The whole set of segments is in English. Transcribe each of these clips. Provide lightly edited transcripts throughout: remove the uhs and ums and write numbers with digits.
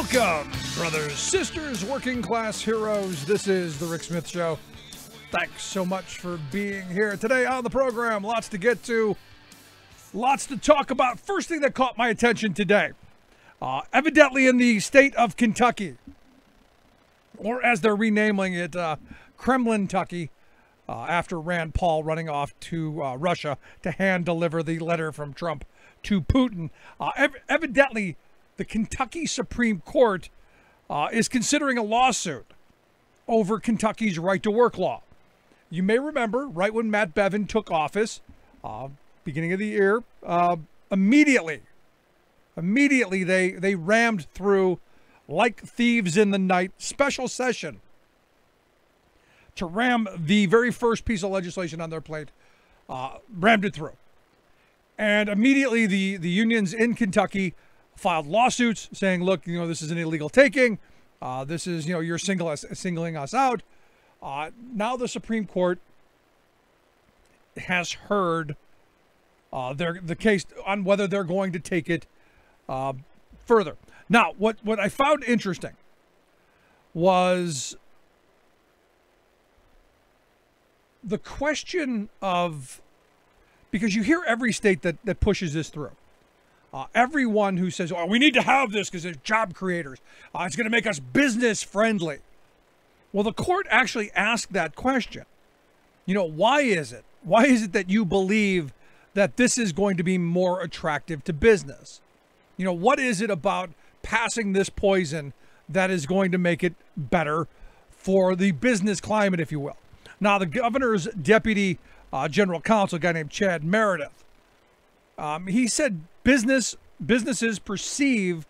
Welcome, brothers, sisters, working class heroes. This is The Rick Smith Show. Thanks so much for being here today on the program. Lots to get to, lots to talk about. First thing that caught my attention today, evidently in the state of Kentucky, or as they're renaming it, Kremlin-tucky, after Rand Paul running off to Russia to hand deliver the letter from Trump to Putin. Evidently, the Kentucky Supreme Court is considering a lawsuit over Kentucky's right-to-work law. You may remember, right when Matt Bevin took office, beginning of the year, immediately they rammed through, like thieves in the night, special session to ram the very first piece of legislation on their plate, rammed it through. And immediately the unions in Kentucky filed lawsuits saying, look, this is an illegal taking. This is, you're singling us out. Now the Supreme Court has heard the case on whether they're going to take it further. Now, what I found interesting was the question of, because you hear every state that pushes this through. Everyone who says, oh, we need to have this because it's job creators. It's going to make us business friendly. Well, the court actually asked that question. Why is it? Why is it that you believe that this is going to be more attractive to business? What is it about passing this poison that is going to make it better for the business climate, if you will? Now, the governor's deputy general counsel, a guy named Chad Meredith, he said businesses perceive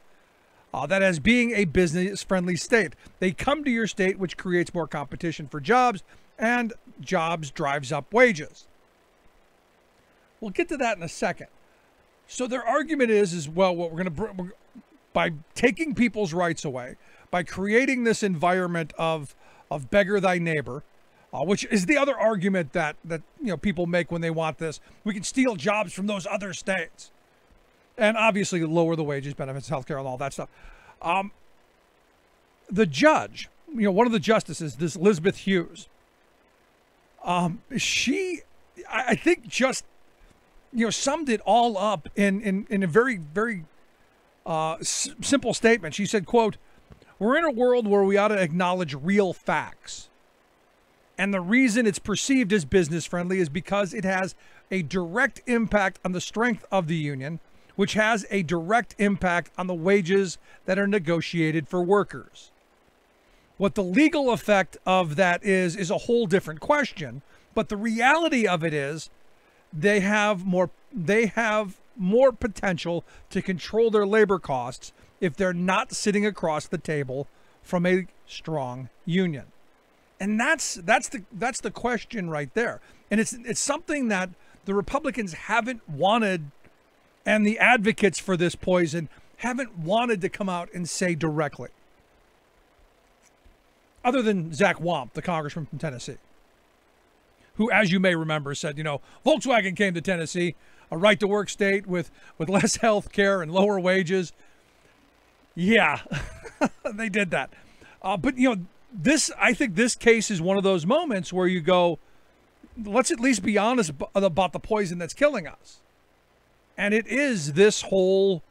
that as being a business-friendly state. They come to your state, which creates more competition for jobs, and jobs drives up wages. We'll get to that in a second. So their argument is well, what we're going to, by taking people's rights away, by creating this environment of beggar thy neighbor, which is the other argument that people make when they want this. We can steal jobs from those other states. And obviously lower the wages, benefits, healthcare, and all that stuff. The judge, one of the justices, this Elizabeth Hughes, she, I think, just, summed it all up in a very, very simple statement. She said, quote, "We're in a world where we ought to acknowledge real facts. And the reason it's perceived as business friendly is because it has a direct impact on the strength of the union, which has a direct impact on the wages that are negotiated for workers. What the legal effect of that is a whole different question, but the reality of it is they have more potential to control their labor costs if they're not sitting across the table from a strong union." And that's the question right there. And it's something that the Republicans haven't wanted, and the advocates for this poison haven't wanted to come out and say directly. Other than Zach Wamp, the congressman from Tennessee, who, as you may remember, said, Volkswagen came to Tennessee, a right-to-work state with less health care and lower wages. Yeah, they did that. But, I think this case is one of those moments where you go, let's at least be honest about the poison that's killing us. And it is this whole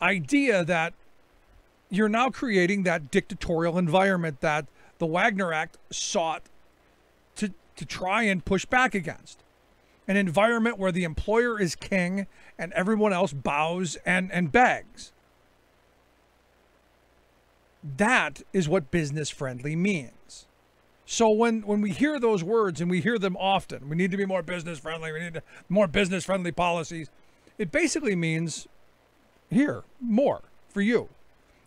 idea that you're now creating that dictatorial environment that the Wagner Act sought to try and push back against. An environment where the employer is king and everyone else bows and begs. That is what business friendly means. So when we hear those words, and we hear them often, we need to be more business friendly, we need more business friendly policies, it basically means here, more for you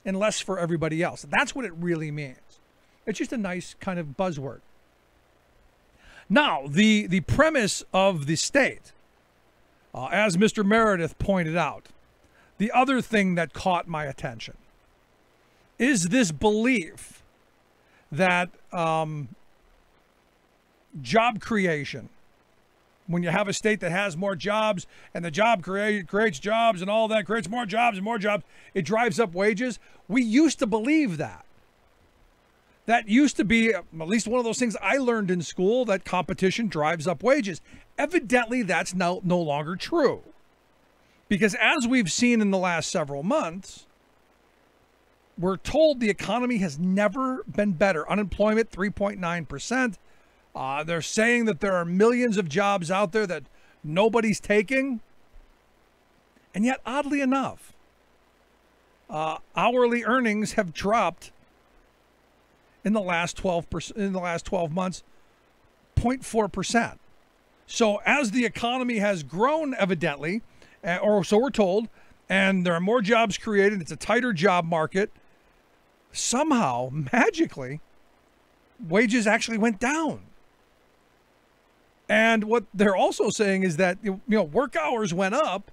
and less for everybody else. That's what it really means. It's just a nice kind of buzzword. Now, the premise of the state, as Mr. Meredith pointed out, the other thing that caught my attention is this belief that job creation when you have a state that has more jobs and the job creates jobs and all that creates more jobs and more jobs, it drives up wages. We used to believe that. That used to be at least one of those things I learned in school, that competition drives up wages. Evidently, that's now no longer true. Because as we've seen in the last several months, we're told the economy has never been better. Unemployment, 3.9%. They're saying that there are millions of jobs out there that nobody's taking. And yet, oddly enough, hourly earnings have dropped in the last 12 months, 0.4%. So as the economy has grown, evidently, or so we're told, and there are more jobs created, it's a tighter job market, somehow, magically, wages actually went down. And what they're also saying is that, work hours went up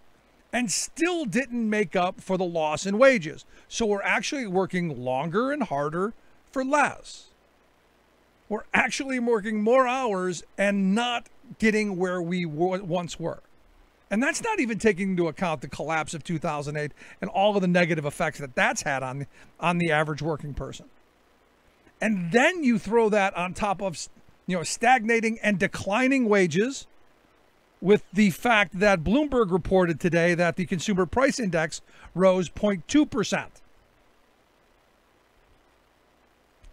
and still didn't make up for the loss in wages. So we're actually working longer and harder for less. We're actually working more hours and not getting where we once were. And that's not even taking into account the collapse of 2008 and all of the negative effects that that's had on the average working person. And then you throw that on top of, stagnating and declining wages, with the fact that Bloomberg reported today that the consumer price index rose 0.2%.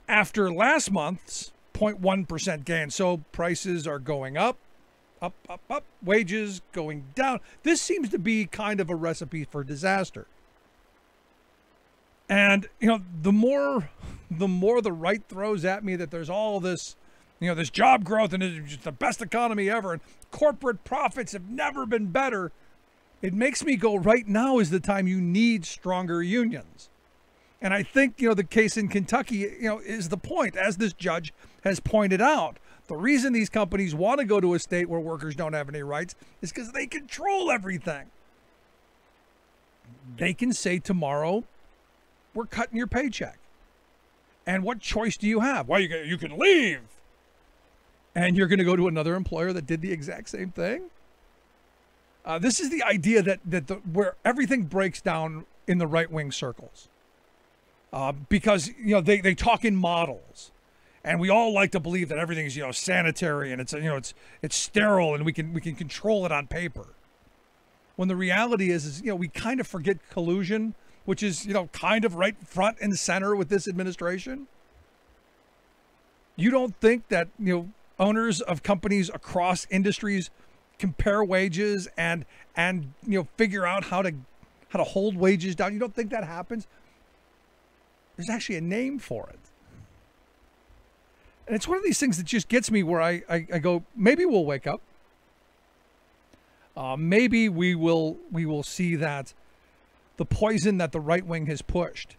After last month's 0.1% gain. So prices are going up, wages going down. This seems to be kind of a recipe for disaster. And, the more the right throws at me that there's all this, this job growth and it's just the best economy ever and corporate profits have never been better, it makes me go, right now is the time you need stronger unions. And I think, the case in Kentucky, is the point, as this judge has pointed out. The reason these companies want to go to a state where workers don't have any rights is because they control everything. They can say tomorrow, we're cutting your paycheck. And what choice do you have? Well, you can leave. And you're going to go to another employer that did the exact same thing? This is the idea where everything breaks down in the right-wing circles. Because, they talk in models. And we all like to believe that everything's, sanitary and it's sterile and we can control it on paper. When the reality is we kind of forget collusion, which is, kind of right front and center with this administration. You don't think that, owners of companies across industries compare wages and figure out how to hold wages down? You don't think that happens? There's actually a name for it. And it's one of these things that just gets me where I go, maybe we'll wake up. Maybe we will see that the poison that the right wing has pushed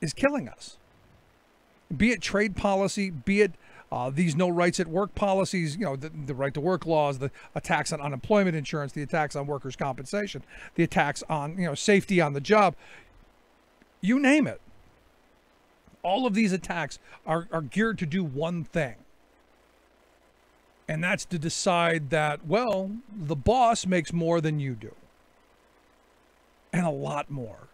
is killing us. Be it trade policy, be it these no rights at work policies, the right to work laws, the attacks on unemployment insurance, the attacks on workers' compensation, the attacks on, safety on the job, you name it. All of these attacks are geared to do one thing. And that's to decide that, well, the boss makes more than you do. And a lot more.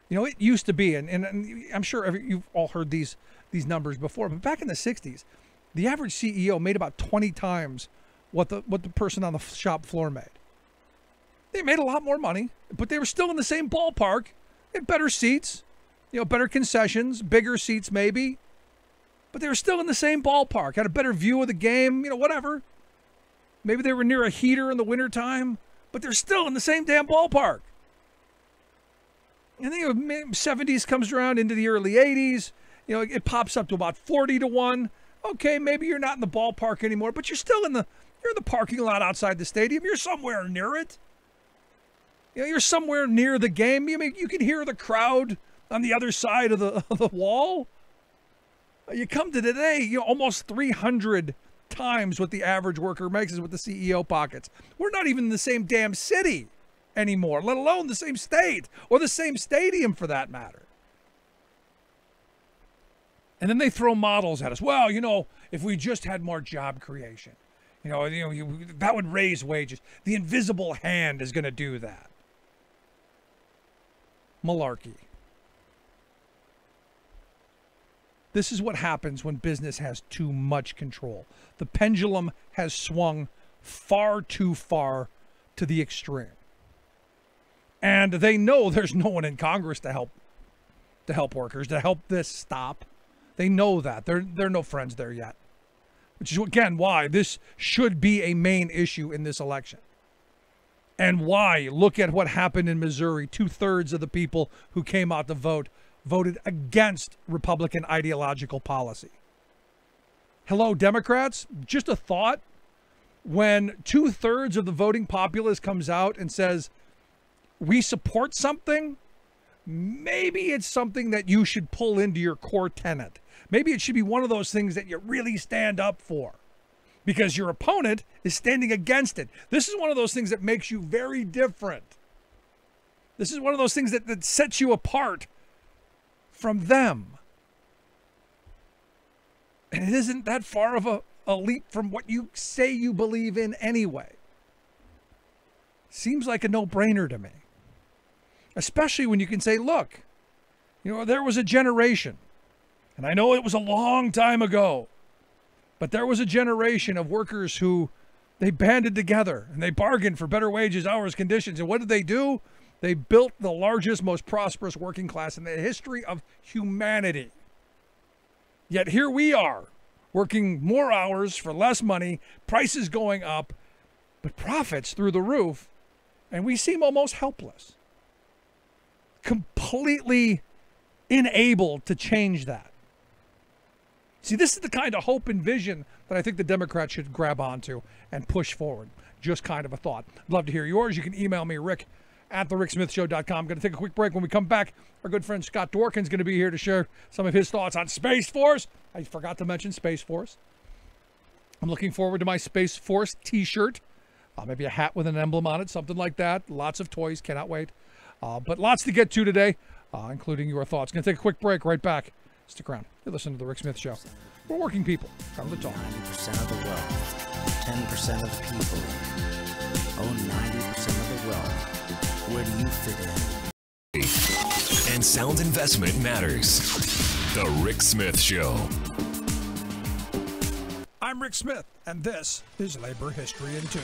It used to be, and I'm sure you've all heard these numbers before, but back in the 60s, the average CEO made about 20 times what the person on the shop floor made. They made a lot more money, but they were still in the same ballpark. They had better seats, better concessions, bigger seats maybe, but they were still in the same ballpark, had a better view of the game, whatever. Maybe they were near a heater in the wintertime, but they're still in the same damn ballpark. And then the 70s comes around into the early 80s. It pops up to about 40-1. Okay, maybe you're not in the ballpark anymore, but you're still in the parking lot outside the stadium. You're somewhere near it. You're somewhere near the game. You can hear the crowd on the other side of the wall. You come to today, almost 300 times what the average worker makes is what the CEO pockets. We're not even in the same damn city anymore, let alone the same state or the same stadium for that matter. And then they throw models at us. Well, if we just had more job creation, That would raise wages. The invisible hand is going to do that. Malarkey. This is what happens when business has too much control. The pendulum has swung far too far to the extreme. And they know there's no one in Congress to help workers, to help this stop. They know that. They're no friends there yet. Which is, again, why this should be a main issue in this election. And why, look at what happened in Missouri. 2/3 of the people who came out to vote voted against Republican ideological policy. Hello, Democrats? Just a thought. When 2/3 of the voting populace comes out and says, we support something, maybe it's something that you should pull into your core tenet. Maybe it should be one of those things that you really stand up for because your opponent is standing against it. This is one of those things that makes you very different. This is one of those things that sets you apart from them. And it isn't that far of a leap from what you say you believe in anyway. Seems like a no-brainer to me. Especially when you can say, look, there was a generation, and I know it was a long time ago, but there was a generation of workers who they banded together and they bargained for better wages, hours, conditions. And what did they do? They built the largest, most prosperous working class in the history of humanity. Yet here we are, working more hours for less money, prices going up, but profits through the roof, and we seem almost helpless. Completely unable to change that. See, this is the kind of hope and vision that I think the Democrats should grab onto and push forward. Just kind of a thought. I'd love to hear yours. You can email me, rick@thericksmithshow.com. I'm going to take a quick break. When we come back, our good friend Scott Dworkin is going to be here to share some of his thoughts on Space Force. I forgot to mention Space Force. I'm looking forward to my Space Force t-shirt. Maybe a hat with an emblem on it, something like that. Lots of toys. Cannot wait. But lots to get to today, including your thoughts. Going to take a quick break. Right back. Stick around. You listen to The Rick Smith Show. We're working people. Come to talk. 90% of the wealth, 10% of the people own 90% of the wealth. Where do you fit in? And sound investment matters. The Rick Smith Show. I'm Rick Smith, and this is Labor History in 2.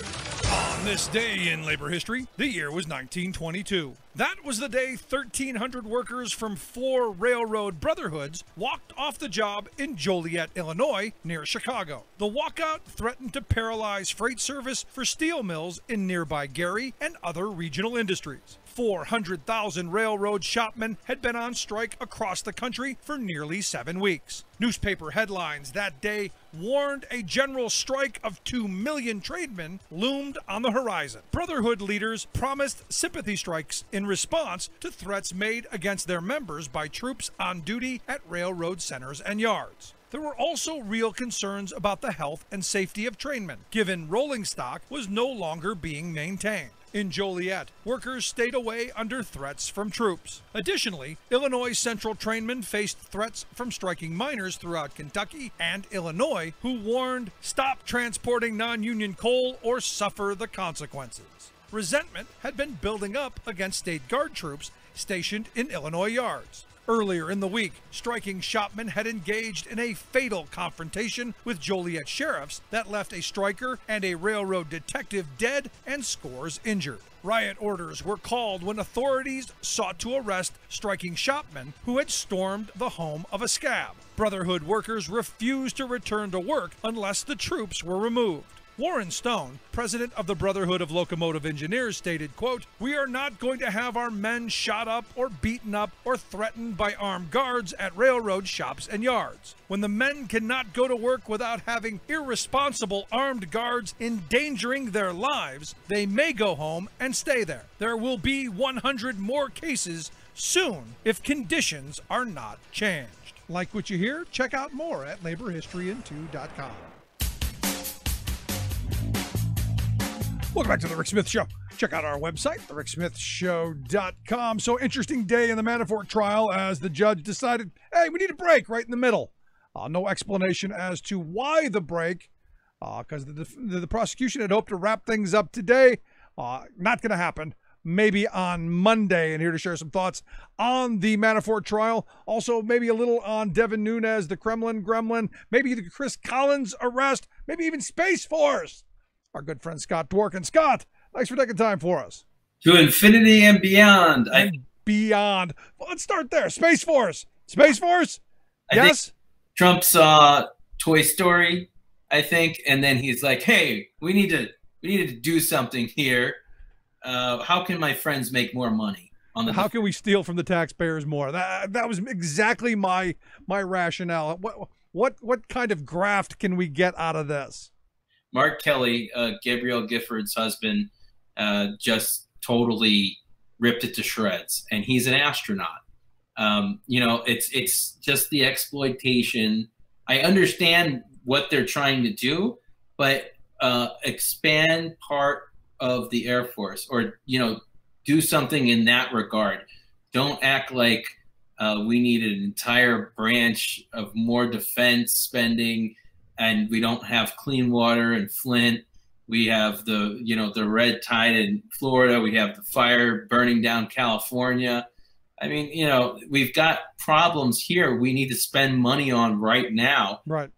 On this day in labor history, the year was 1922. That was the day 1,300 workers from 4 railroad brotherhoods walked off the job in Joliet, Illinois, near Chicago. The walkout threatened to paralyze freight service for steel mills in nearby Gary and other regional industries. 400,000 railroad shopmen had been on strike across the country for nearly 7 weeks. Newspaper headlines that day warned a general strike of 2 million trademen loomed on the horizon. Brotherhood leaders promised sympathy strikes in response to threats made against their members by troops on duty at railroad centers and yards. There were also real concerns about the health and safety of trainmen, given rolling stock was no longer being maintained. In Joliet, workers stayed away under threats from troops. Additionally, Illinois Central trainmen faced threats from striking miners throughout Kentucky and Illinois who warned, "Stop transporting non-union coal or suffer the consequences." Resentment had been building up against state guard troops stationed in Illinois yards. Earlier in the week, striking shopmen had engaged in a fatal confrontation with Joliet sheriffs that left a striker and a railroad detective dead and scores injured. Riot orders were called when authorities sought to arrest striking shopmen who had stormed the home of a scab. Brotherhood workers refused to return to work unless the troops were removed. Warren Stone, president of the Brotherhood of Locomotive Engineers, stated, quote, "We are not going to have our men shot up or beaten up or threatened by armed guards at railroad shops and yards. When the men cannot go to work without having irresponsible armed guards endangering their lives, they may go home and stay there. There will be 100 more cases soon if conditions are not changed." Like what you hear? Check out more at laborhistoryin2.com. Welcome back to The Rick Smith Show. Check out our website, thericksmithshow.com. So interesting day in the Manafort trial as the judge decided, hey, we need a break right in the middle. No explanation as to why the break, because the prosecution had hoped to wrap things up today. Not going to happen. Maybe on Monday. And here to share some thoughts on the Manafort trial. Also, maybe a little on Devin Nunes, the Kremlin gremlin, maybe the Chris Collins arrest, maybe even Space Force. Our good friend Scott Dworkin. Scott, thanks for taking time for us. To infinity and beyond. Beyond. Well, let's start there. Space Force. Space Force? Yes? Trump saw Toy Story, I think, and then he's like, hey, we need to do something here. How can my friends make more money? How can we steal from the taxpayers more? That was exactly my rationale. What kind of graft can we get out of this? Mark Kelly, Gabrielle Gifford's husband, just totally ripped it to shreds, and he's an astronaut. It's just the exploitation. I understand what they're trying to do, but expand part of the Air Force, or do something in that regard. Don't act like we need an entire branch of more defense spending, and we don't have clean water in Flint. We have the red tide in Florida. We have the fire burning down California. I mean, we've got problems here we need to spend money on right now. Right.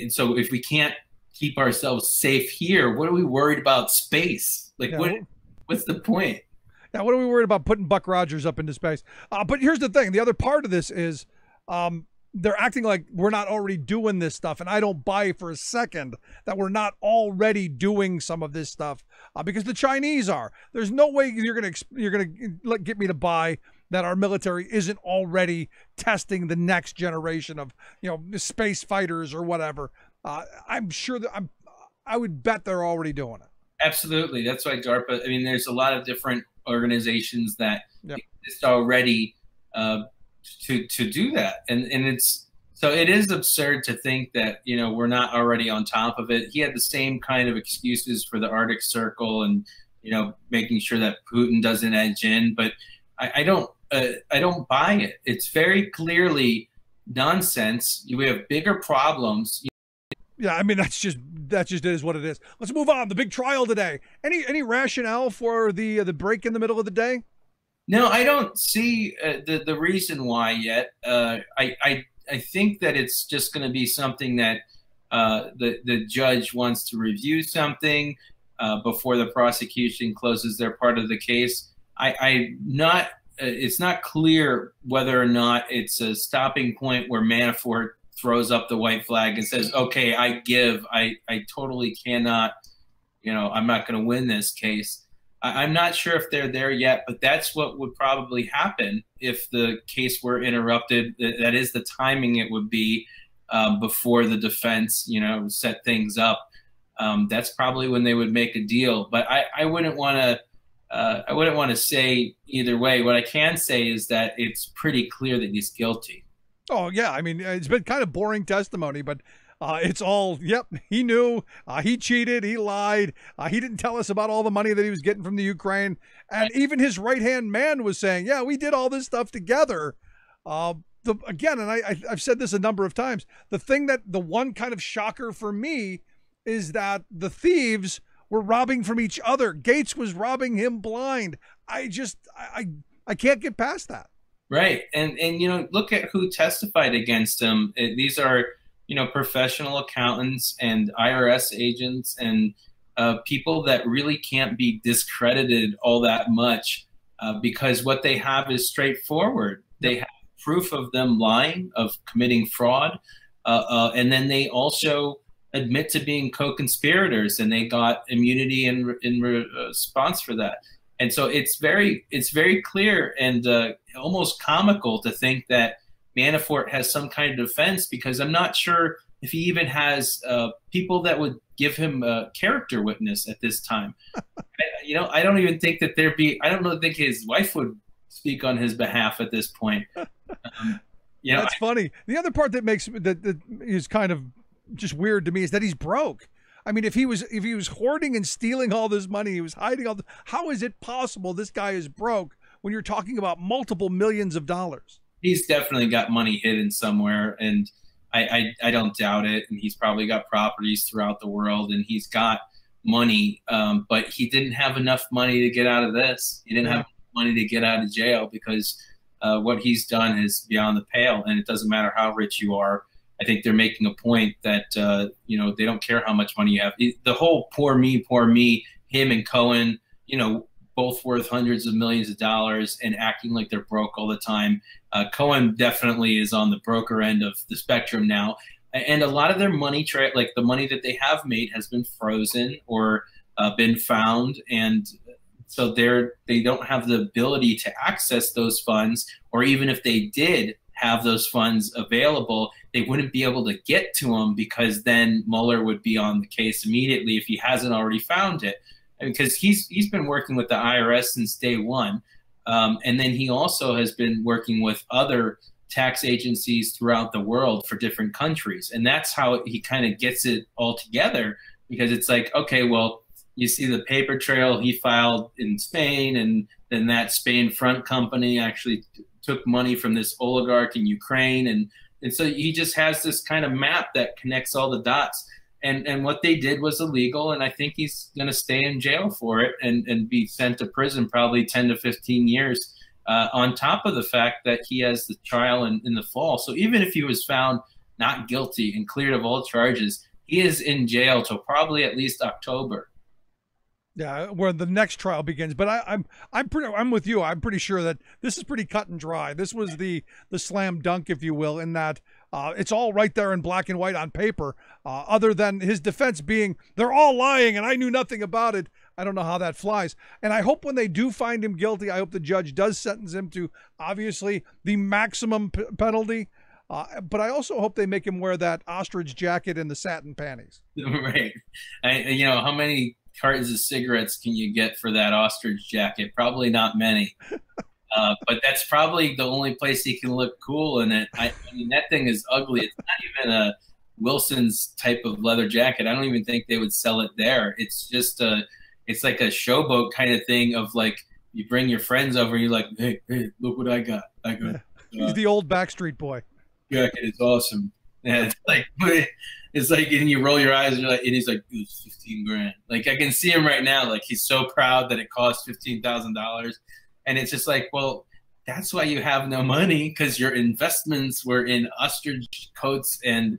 So if we can't keep ourselves safe here, what are we worried about space? Like, what's the point? Yeah, what are we worried about putting Buck Rogers up into space? But here's the thing. The other part of this is they're acting like we're not already doing this stuff. And I don't buy for a second that we're not already doing some of this stuff because the Chinese are. There's no way you're gonna get me to buy that our military isn't already testing the next generation of space fighters or whatever. I'm sure that I would bet they're already doing it. Absolutely. That's why DARPA, I mean, there's a lot of different organizations that exist already to do that. And it is absurd to think that, we're not already on top of it. He had the same kind of excuses for the Arctic Circle and, making sure that Putin doesn't edge in, but I don't buy it. It's very clearly nonsense. We have bigger problems. Yeah, I mean, that just is what it is. Let's move on. The big trial today. Any rationale for the break in the middle of the day? No, I don't see the reason why yet. I think that it's just going to be something that the judge wants to review something before the prosecution closes their part of the case. It's not clear whether or not it's a stopping point where Manafort throws up the white flag and says, okay, I totally cannot, I'm not going to win this case. I'm not sure if they're there yet, but that's what would probably happen if the case were interrupted. That is the timing it would be before the defense, set things up. That's probably when they would make a deal. But I wouldn't want to say either way. What I can say is that it's pretty clear that he's guilty. Oh, yeah. I mean, it's been kind of boring testimony, but it's all, yep, he knew, he cheated, he lied, he didn't tell us about all the money that he was getting from the Ukraine. And even his right-hand man was saying, yeah, we did all this stuff together. Again, and I've said this a number of times, the one kind of shocker for me is that the thieves were robbing from each other. Gates was robbing him blind. I can't get past that. Right. And look at who testified against him. These are, professional accountants and IRS agents and people that really can't be discredited all that much because what they have is straightforward. They have proof of them lying, of committing fraud. And then they also admit to being co-conspirators, and they got immunity in response for that. And so it's very clear and almost comical to think that Manafort has some kind of defense, because I'm not sure if he even has people that would give him a character witness at this time. I don't even think that I don't really think his wife would speak on his behalf at this point. That's funny. The other part that that is kind of just weird to me is that he's broke. I mean, if he was hoarding and stealing all this money, he was hiding how is it possible this guy is broke when you're talking about multiple millions of dollars? He's definitely got money hidden somewhere, and I don't doubt it. And he's probably got properties throughout the world, and he's got money. But he didn't have enough money to get out of this. He didn't have money to get out of jail because what he's done is beyond the pale. And it doesn't matter how rich you are. I think they're making a point that, you know, they don't care how much money you have. The whole poor me, him and Cohen, you know, both worth hundreds of millions of dollars and acting like they're broke all the time. Cohen definitely is on the broker end of the spectrum now. And a lot of their money, like the money that they have made, has been frozen or been found. And so they don't have the ability to access those funds, or even if they did have those funds available, they wouldn't be able to get to them, because then Mueller would be on the case immediately if he hasn't already found it. Because he's been working with the IRS since day one. And then he also has been working with other tax agencies throughout the world for different countries. And that's how he kind of gets it all together, because it's like, okay, well, you see the paper trail he filed in Spain, and then that Spain front company actually took money from this oligarch in Ukraine. And so he just has this kind of map that connects all the dots. And what they did was illegal, and I think he's going to stay in jail for it and be sent to prison probably 10 to 15 years, on top of the fact that he has the trial in the fall. So even if he was found not guilty and cleared of all charges, he is in jail till probably at least October. Yeah, where the next trial begins. But I'm with you. I'm pretty sure that this is pretty cut and dry. This was the slam dunk, if you will, in that it's all right there in black and white on paper. Other than his defense being, they're all lying and I knew nothing about it. I don't know how that flies. And I hope when they do find him guilty, I hope the judge does sentence him to obviously the maximum penalty. But I also hope they make him wear that ostrich jacket and the satin panties. Right. You know, how many cartons of cigarettes can you get for that ostrich jacket? Probably not many. But that's probably the only place he can look cool in it. I mean, that thing is ugly. It's not even a Wilson's type of leather jacket. I don't even think they would sell it there. It's just it's like a showboat kind of thing of like, you bring your friends over and you're like, hey, look what I got. He's the old Backstreet Boy. Jacket is awesome. Yeah, it's like, and you roll your eyes and you're like, and he's like, it's 15 grand. Like, I can see him right now. Like, he's so proud that it cost $15,000. And it's just like, well, that's why you have no money, because your investments were in ostrich coats and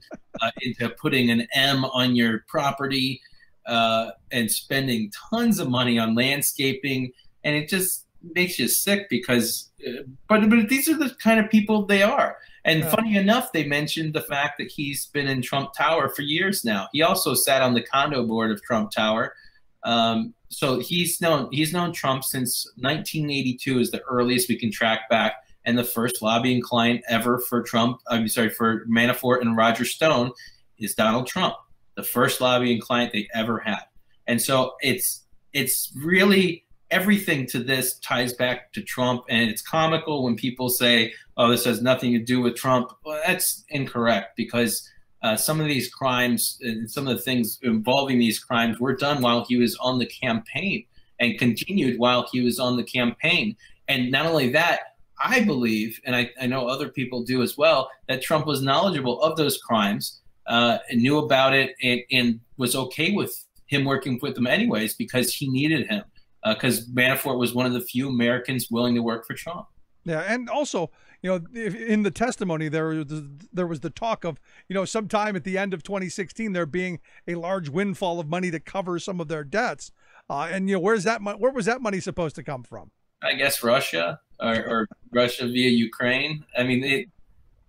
into putting an M on your property and spending tons of money on landscaping. And it just makes you sick because, but these are the kind of people they are. And funny enough, they mentioned the fact that he's been in Trump Tower for years now. He also sat on the condo board of Trump Tower. So he's known Trump since 1982 is the earliest we can track back. And the first lobbying client ever for Trump, for Manafort and Roger Stone is Donald Trump, the first lobbying client they ever had. And so it's really, everything to this ties back to Trump, and it's comical when people say, oh, this has nothing to do with Trump. Well, that's incorrect, because some of these crimes and some of the things involving these crimes were done while he was on the campaign and continued while he was on the campaign. And not only that, I believe, and I know other people do as well, that Trump was knowledgeable of those crimes, and knew about it, and was okay with him working with them anyways, because he needed him. Because Manafort was one of the few Americans willing to work for Trump. Yeah, and also, you know, in the testimony, there was the talk of, you know, sometime at the end of 2016, there being a large windfall of money to cover some of their debts. And, you know, where was that money supposed to come from? I guess Russia or Russia via Ukraine. I mean,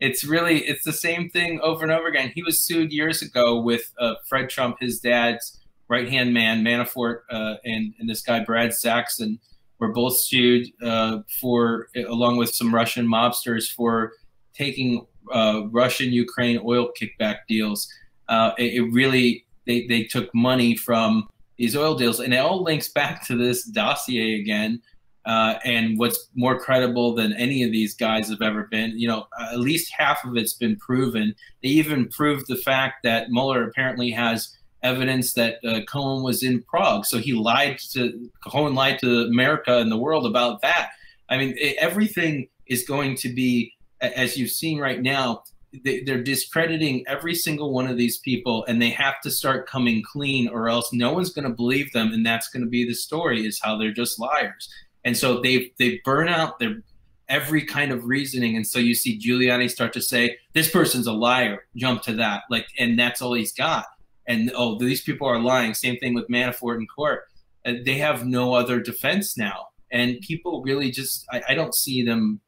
it's the same thing over and over again. He was sued years ago with Fred Trump, his dad's right-hand man, Manafort, and this guy, Brad Saxon, were both sued along with some Russian mobsters, for taking Russian-Ukraine oil kickback deals. They took money from these oil deals, and it all links back to this dossier again. And what's more credible than any of these guys have ever been, you know, at least half of it's been proven. They even proved the fact that Mueller apparently has evidence that Cohen was in Prague. So Cohen lied to America and the world about that. I mean, everything is going to be, as you've seen right now, they're discrediting every single one of these people, and they have to start coming clean, or else no one's going to believe them, and that's going to be the story, is how they're just liars. And so they burn out their every kind of reasoning, and so you see Giuliani start to say, this person's a liar, jump to that, like, and that's all he's got. And oh, these people are lying. Same thing with Manafort in court. They have no other defense now, and people really just I don't see them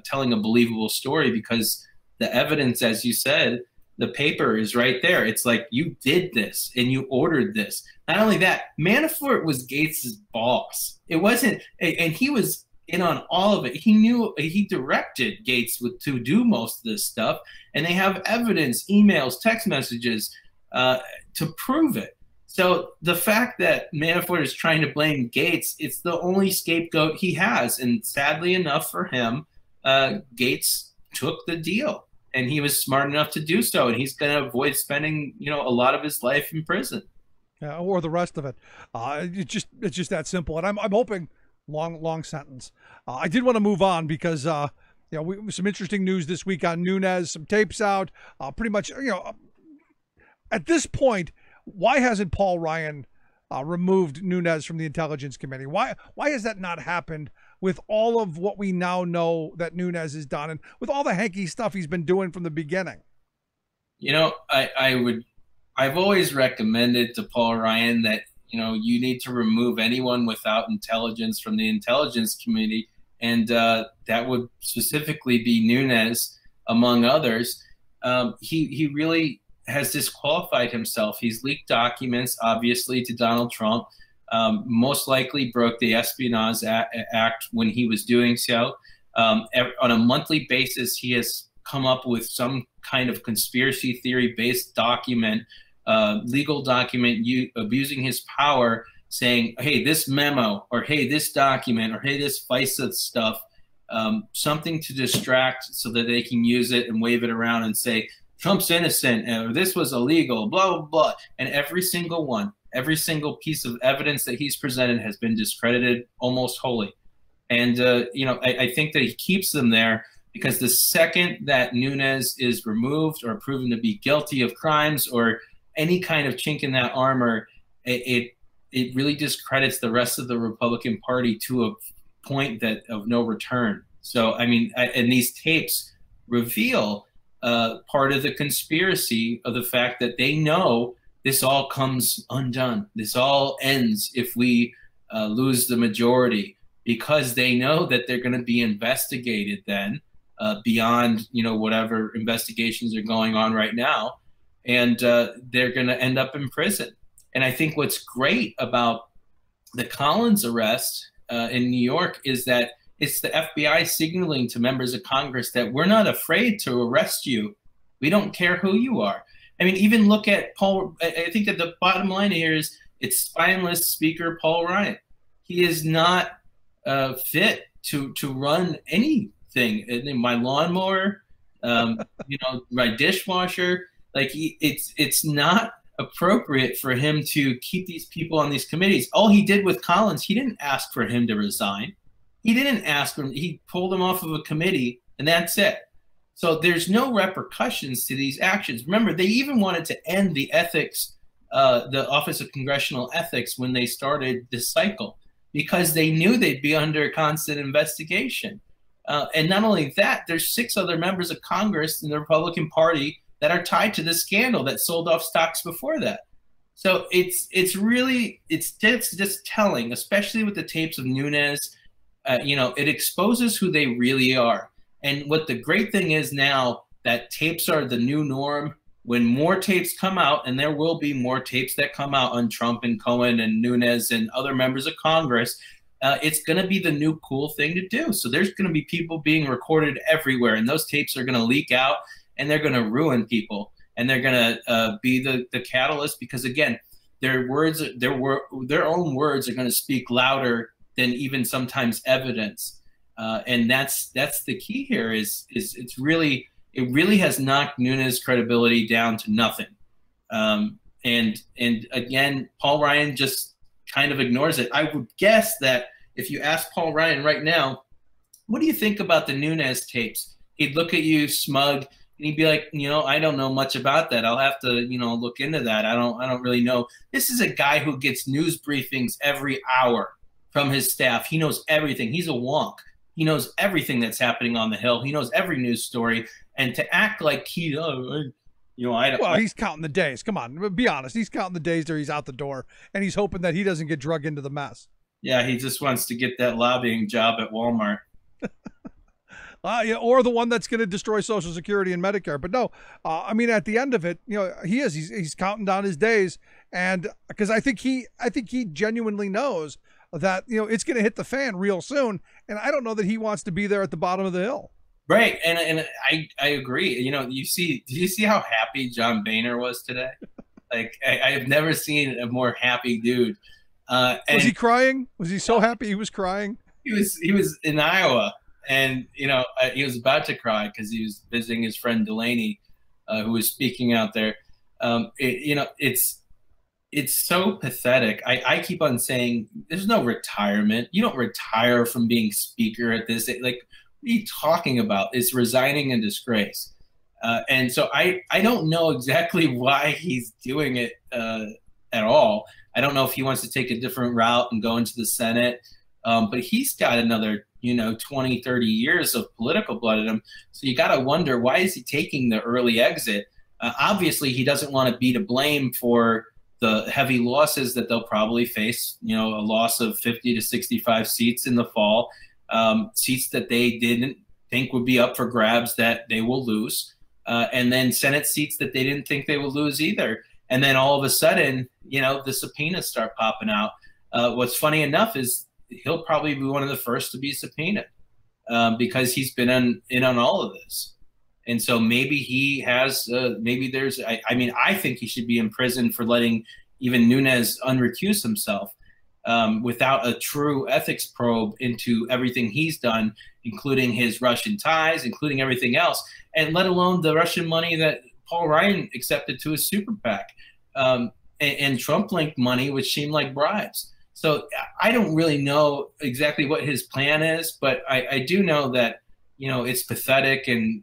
telling a believable story, because the evidence, as you said, the paper is right there. It's like, you did this and you ordered this. Not only that, Manafort was Gates's boss. It wasn't, and he was in on all of it. He knew, he directed Gates to do most of this stuff, and they have evidence, emails, text messages to prove it. So the fact that Manafort is trying to blame Gates, it's the only scapegoat he has. And sadly enough for him, Gates took the deal, and he was smart enough to do so. And he's going to avoid spending, you know, a lot of his life in prison. Yeah, or the rest of it. It's just that simple. And I'm hoping long sentence. I did want to move on because, you know, some interesting news this week on Nunes, some tapes out, pretty much, you know, at this point, why hasn't Paul Ryan removed Nunes from the Intelligence Committee? Why has that not happened with all of what we now know that Nunes has done, and with all the hanky stuff he's been doing from the beginning? You know, I've always recommended to Paul Ryan that, you know, you need to remove anyone without intelligence from the Intelligence Committee, and that would specifically be Nunes, among others. He really has disqualified himself. He's leaked documents, obviously, to Donald Trump. Most likely broke the Espionage Act when he was doing so. On a monthly basis, he has come up with some kind of conspiracy theory-based document, legal document, abusing his power, saying, hey, this memo, or hey, this document, or hey, this FISA stuff, something to distract so that they can use it and wave it around and say, Trump's innocent, or this was illegal, blah, blah, blah. And every single one, every single piece of evidence that he's presented has been discredited almost wholly. And, you know, I think that he keeps them there because the second that Nunes is removed or proven to be guilty of crimes or any kind of chink in that armor, it really discredits the rest of the Republican Party to a point of no return. So, I mean, and these tapes reveal part of the conspiracy of the fact that they know this all comes undone. This all ends if we lose the majority, because they know that they're going to be investigated then beyond, you know, whatever investigations are going on right now, and they're going to end up in prison. And I think what's great about the Collins arrest in New York is that it's the FBI signaling to members of Congress that we're not afraid to arrest you. We don't care who you are. I mean, even look at Paul. I think that the bottom line here is it's spineless Speaker Paul Ryan. He is not fit to run anything. My lawnmower, you know, my dishwasher. Like it's not appropriate for him to keep these people on these committees. All he did with Collins, he didn't ask for him to resign. He didn't ask him. He pulled him off of a committee, and that's it. So there's no repercussions to these actions. Remember, they even wanted to end the ethics, the Office of Congressional Ethics, when they started this cycle, because they knew they'd be under constant investigation. And not only that, there's 6 other members of Congress in the Republican Party that are tied to this scandal that sold off stocks before that. So it's just telling, especially with the tapes of Nunes. You know, it exposes who they really are. And what the great thing is now, that tapes are the new norm. When more tapes come out, and there will be more tapes that come out on Trump and Cohen and Nunes and other members of Congress, it's going to be the new cool thing to do. So there's going to be people being recorded everywhere, and those tapes are going to leak out, and they're going to ruin people, and they're going to be the catalyst, because again, their own words are going to speak louder than even sometimes evidence, and that's the key here. It really has knocked Nunes' credibility down to nothing, and again, Paul Ryan just kind of ignores it. I would guess that if you ask Paul Ryan right now, what do you think about the Nunes tapes? He'd look at you smug And he'd be like, I don't know much about that. I'll have to, look into that. I don't really know. This is a guy who gets news briefings every hour from his staff. He knows everything. He's a wonk. He knows everything that's happening on the Hill. He knows every news story. And to act like I don't. Well, he's counting the days. Come on, be honest. He's counting the days till he's out the door, and he's hoping that he doesn't get drug into the mess. Yeah, he just wants to get that lobbying job at Walmart. Yeah, or the one that's going to destroy Social Security and Medicare. But no, I mean, at the end of it, he's counting down his days, and because I think he genuinely knows that it's going to hit the fan real soon, and I don't know that he wants to be there at the bottom of the hill. Right, and I agree. Did you see how happy John Boehner was today? Like I've never seen a more happy dude. Was he crying? Was he so happy he was crying? He was in Iowa. And, he was about to cry because he was visiting his friend Delaney, who was speaking out there. It's so pathetic. I keep on saying there's no retirement. You don't retire from being speaker at this. Like, what are you talking about? It's resigning in disgrace. And so I don't know exactly why he's doing it at all. I don't know if he wants to take a different route and go into the Senate. But he's got another 20, 30 years of political blood in him. So you got to wonder, why is he taking the early exit? Obviously, he doesn't want to be to blame for the heavy losses that they'll probably face, a loss of 50 to 65 seats in the fall, seats that they didn't think would be up for grabs that they will lose, and then Senate seats that they didn't think they would lose either. And then all of a sudden, the subpoenas start popping out. What's funny enough is he'll probably be one of the first to be subpoenaed because he's been in on all of this. And so maybe he has, I think he should be in prison for letting even Nunes unrecuse himself without a true ethics probe into everything he's done, including his Russian ties, including everything else, and let alone the Russian money that Paul Ryan accepted to his super PAC and Trump-linked money, which seemed like bribes. So I don't really know exactly what his plan is, but I do know that, it's pathetic and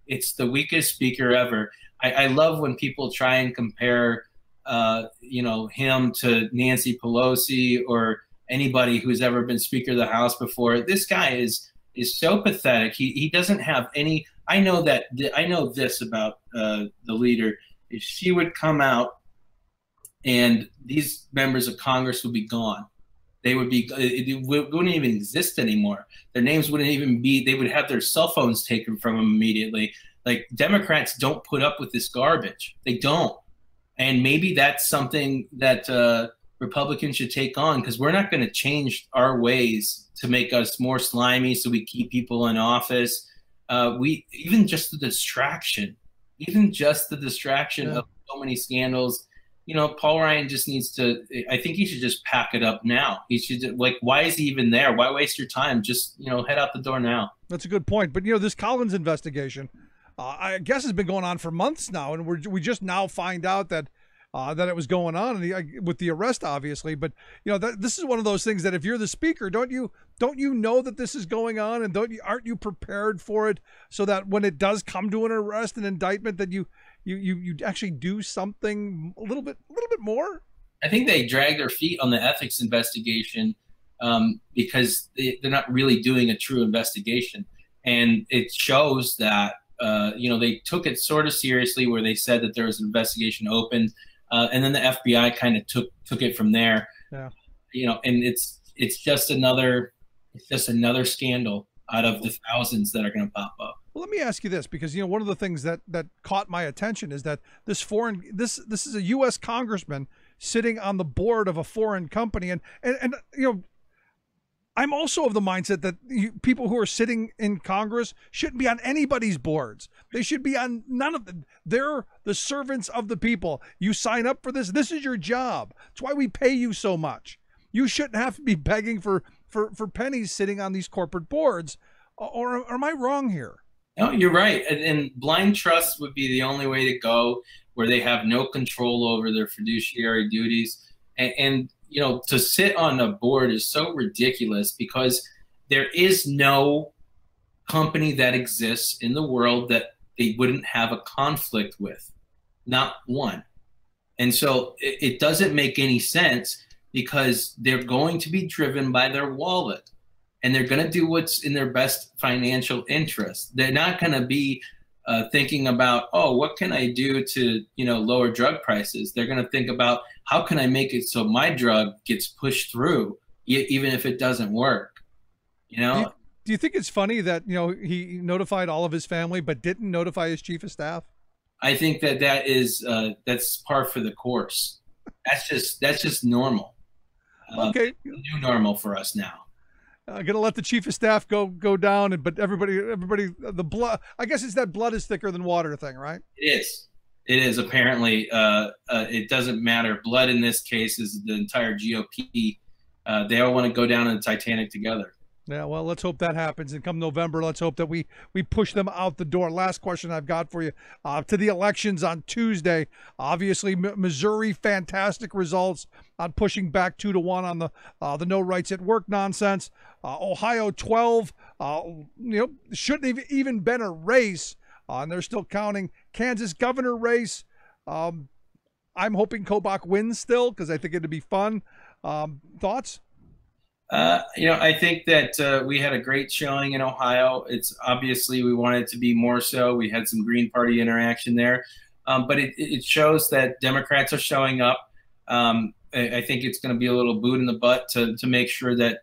it's the weakest speaker ever. I love when people try and compare, him to Nancy Pelosi or anybody who's ever been Speaker of the House before. This guy is so pathetic. He doesn't have any. I know this about the leader. If she would come out, and these members of Congress would be gone. They would be, it wouldn't even exist anymore. Their names wouldn't even be, they would have their cell phones taken from them immediately. Like, Democrats don't put up with this garbage. They don't. And maybe that's something that Republicans should take on, because we're not going to change our ways to make us more slimy so we keep people in office. Even just the distraction of so many scandals. Paul Ryan just needs to, I think he should just pack it up now. He should, why is he even there? Why waste your time? Just, head out the door now. That's a good point. But, this Collins investigation, I guess has been going on for months now. And we just now find out that it was going on with the arrest, obviously. But, this is one of those things that if you're the speaker, don't you know that this is going on, and aren't you prepared for it so that when it does come to an arrest and indictment that you actually do something a little bit more? I think they drag their feet on the ethics investigation because they're not really doing a true investigation. And it shows that, they took it sort of seriously, where they said that there was an investigation opened, and then the FBI kind of took it from there. Yeah. And it's just another scandal out of the thousands that are going to pop up. Well, let me ask you this, because one of the things that caught my attention is that this is a U.S. congressman sitting on the board of a foreign company, and I'm also of the mindset that people who are sitting in Congress shouldn't be on anybody's boards. They should be on none of them. They're the servants of the people. You sign up for this. This is your job. That's why we pay you so much. You shouldn't have to be begging for pennies sitting on these corporate boards. Or am I wrong here? No, you're right. And blind trust would be the only way to go, where they have no control over their fiduciary duties. And to sit on a board is so ridiculous, because there is no company that exists in the world that they wouldn't have a conflict with. Not one. And so it doesn't make any sense, because they're going to be driven by their wallet, and they're going to do what's in their best financial interest. They're not going to be thinking about, oh, what can I do to, lower drug prices? They're going to think about, how can I make it so my drug gets pushed through, even if it doesn't work? Do you think it's funny that, he notified all of his family but didn't notify his chief of staff? I think that is that's par for the course. That's just normal. Okay, new normal for us now. Gonna let the chief of staff go down, but everybody, the blood. I guess it's that blood is thicker than water thing, right? It is. Apparently, it doesn't matter. Blood in this case is the entire GOP. They all want to go down in the Titanic together. Yeah, well, let's hope that happens. And come November, let's hope that we push them out the door. Last question I've got for you. To the elections on Tuesday, obviously Missouri, fantastic results on pushing back 2-1 on the no rights at work nonsense. Ohio 12, shouldn't have even been a race, and they're still counting. Kansas governor race. I'm hoping Kobach wins still, because I think it'd be fun. Thoughts? I think that we had a great showing in Ohio. It's obviously we wanted it to be more so. We had some Green Party interaction there, but it shows that Democrats are showing up. I think it's going to be a little boot in the butt to make sure that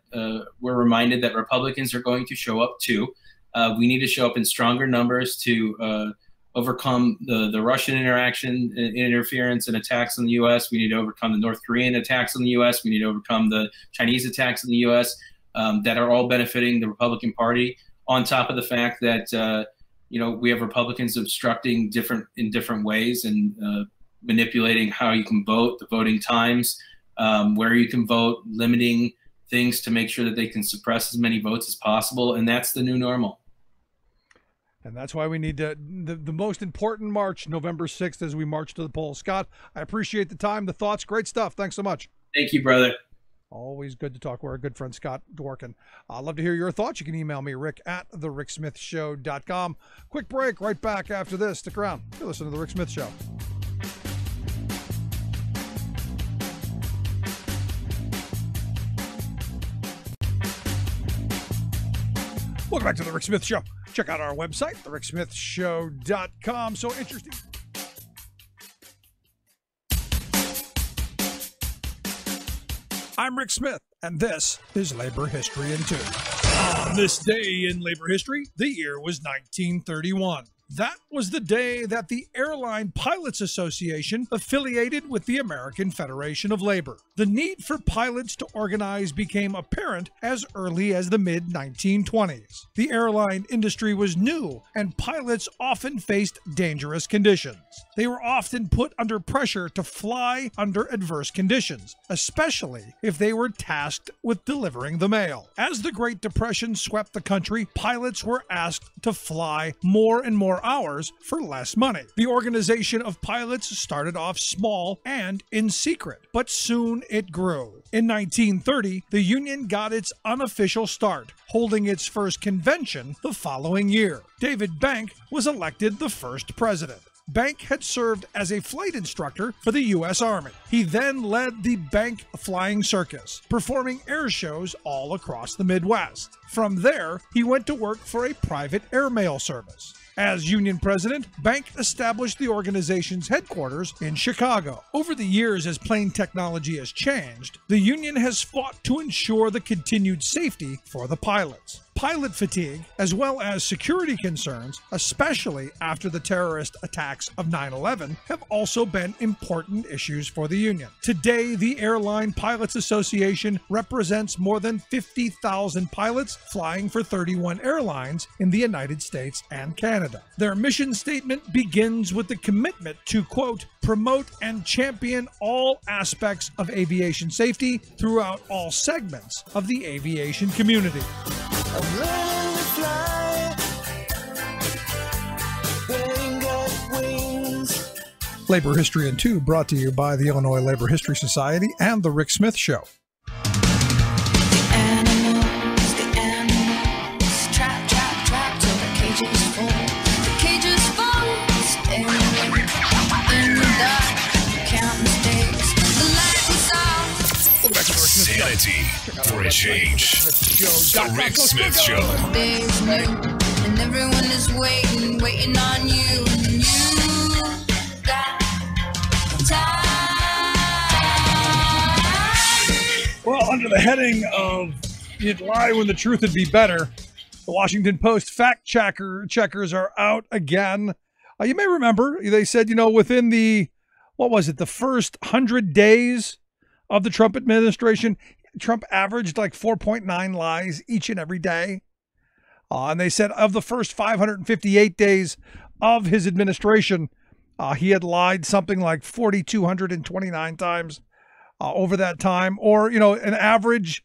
we're reminded that Republicans are going to show up too. We need to show up in stronger numbers to overcome the Russian interference and attacks on the U.S. We need to overcome the North Korean attacks on the U.S. We need to overcome the Chinese attacks on the U.S. That are all benefiting the Republican Party, on top of the fact that, we have Republicans obstructing in different ways and manipulating how you can vote, the voting times, where you can vote, limiting things to make sure that they can suppress as many votes as possible. And that's the new normal. And that's why we need the most important march, November 6th, as we march to the polls. Scott, I appreciate the time, the thoughts. Great stuff. Thanks so much. Thank you, brother. Always good to talk with our good friend, Scott Dworkin. I'd love to hear your thoughts. You can email me, rick@thericksmithshow.com. Quick break, right back after this. Stick around. You're listening to The Rick Smith Show. Welcome back to The Rick Smith Show. Check out our website, thericksmithshow.com. So interesting. I'm Rick Smith, and this is Labor History in 2. On this day in labor history, the year was 1931. That was the day that the Airline Pilots Association affiliated with the American Federation of Labor. The need for pilots to organize became apparent as early as the mid-1920s. The airline industry was new, and pilots often faced dangerous conditions. They were often put under pressure to fly under adverse conditions, especially if they were tasked with delivering the mail. As the Great Depression swept the country, pilots were asked to fly more and more hours for less money. The organization of pilots started off small and in secret, but soon it grew. In 1930, the union got its unofficial start, holding its first convention the following year. David Bank was elected the first president. Bank had served as a flight instructor for the U.S. Army. He then led the Bank Flying Circus, performing air shows all across the Midwest. From there, he went to work for a private airmail service. As union president, Bank established the organization's headquarters in Chicago. Over the years, as plane technology has changed, the union has fought to ensure the continued safety for the pilots. Pilot fatigue, as well as security concerns, especially after the terrorist attacks of 9/11, have also been important issues for the union. Today, the Airline Pilots Association represents more than 50,000 pilots flying for 31 airlines in the United States and Canada. Their mission statement begins with the commitment to, quote, promote and champion all aspects of aviation safety throughout all segments of the aviation community. I'm learning to fly. Ain't got wings. Labor History in 2 brought to you by the Illinois Labor History Society and The Rick Smith Show. The animals, trap, trap, trap till the cages fall. The cages fall. Welcome back to the Rick Smith Show. Sanity Check out for our a website, change. ricksmithshow.com. The Rick Go, Smith go, go. Show. Days new, and everyone is waiting on you. And you got time. Well, under the heading of "You'd lie when the truth would be better," the Washington Post fact checkers are out again. You may remember they said, within the first 100 days of the Trump administration, Trump averaged like 4.9 lies each and every day. And they said of the first 558 days of his administration, he had lied something like 4,229 times over that time, or, an average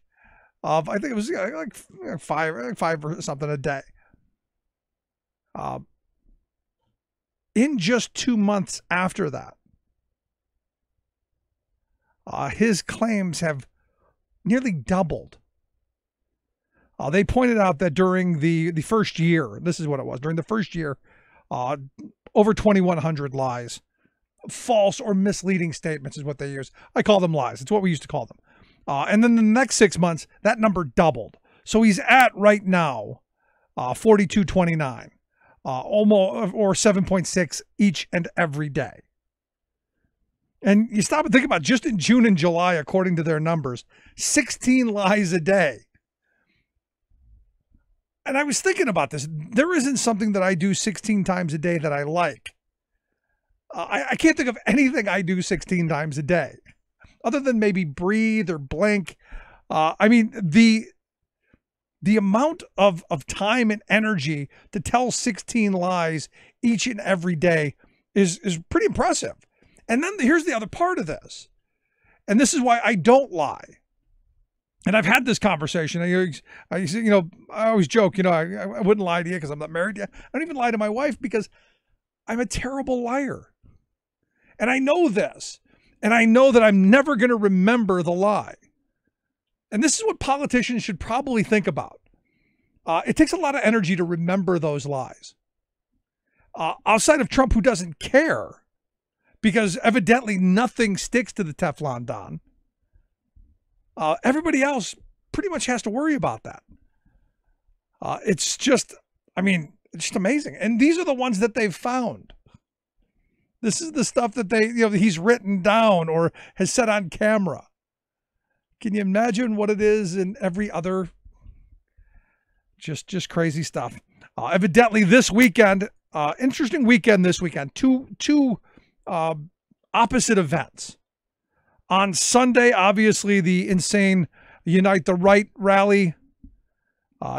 of, I think it was like five or something a day. In just 2 months after that, his claims have nearly doubled. They pointed out that during the first year, this is what it was, during the first year, over 2,100 lies, false or misleading statements is what they use. I call them lies. It's what we used to call them. And then the next 6 months, that number doubled. So he's at right now 4,229, almost, or 7.6 each and every day. And you stop and think about just in June and July, according to their numbers, 16 lies a day. And I was thinking about this. There isn't something that I do 16 times a day that I like. I can't think of anything I do 16 times a day, other than maybe breathe or blink. I mean, the amount of time and energy to tell 16 lies each and every day is pretty impressive. And then here's the other part of this. And this is why I don't lie. And I've had this conversation. I always joke, I wouldn't lie to you because I'm not married yet. I don't even lie to my wife because I'm a terrible liar. And I know this. And I know that I'm never going to remember the lie. And this is what politicians should probably think about. It takes a lot of energy to remember those lies. Outside of Trump, who doesn't care, because evidently nothing sticks to the Teflon Don, everybody else pretty much has to worry about that. It's just amazing. And these are the ones that they've found. This is the stuff that he's written down or has said on camera. Can you imagine what it is in every other? Just crazy stuff. Evidently this weekend, interesting weekend this weekend. Two opposite events. On Sunday, obviously the insane Unite the Right rally.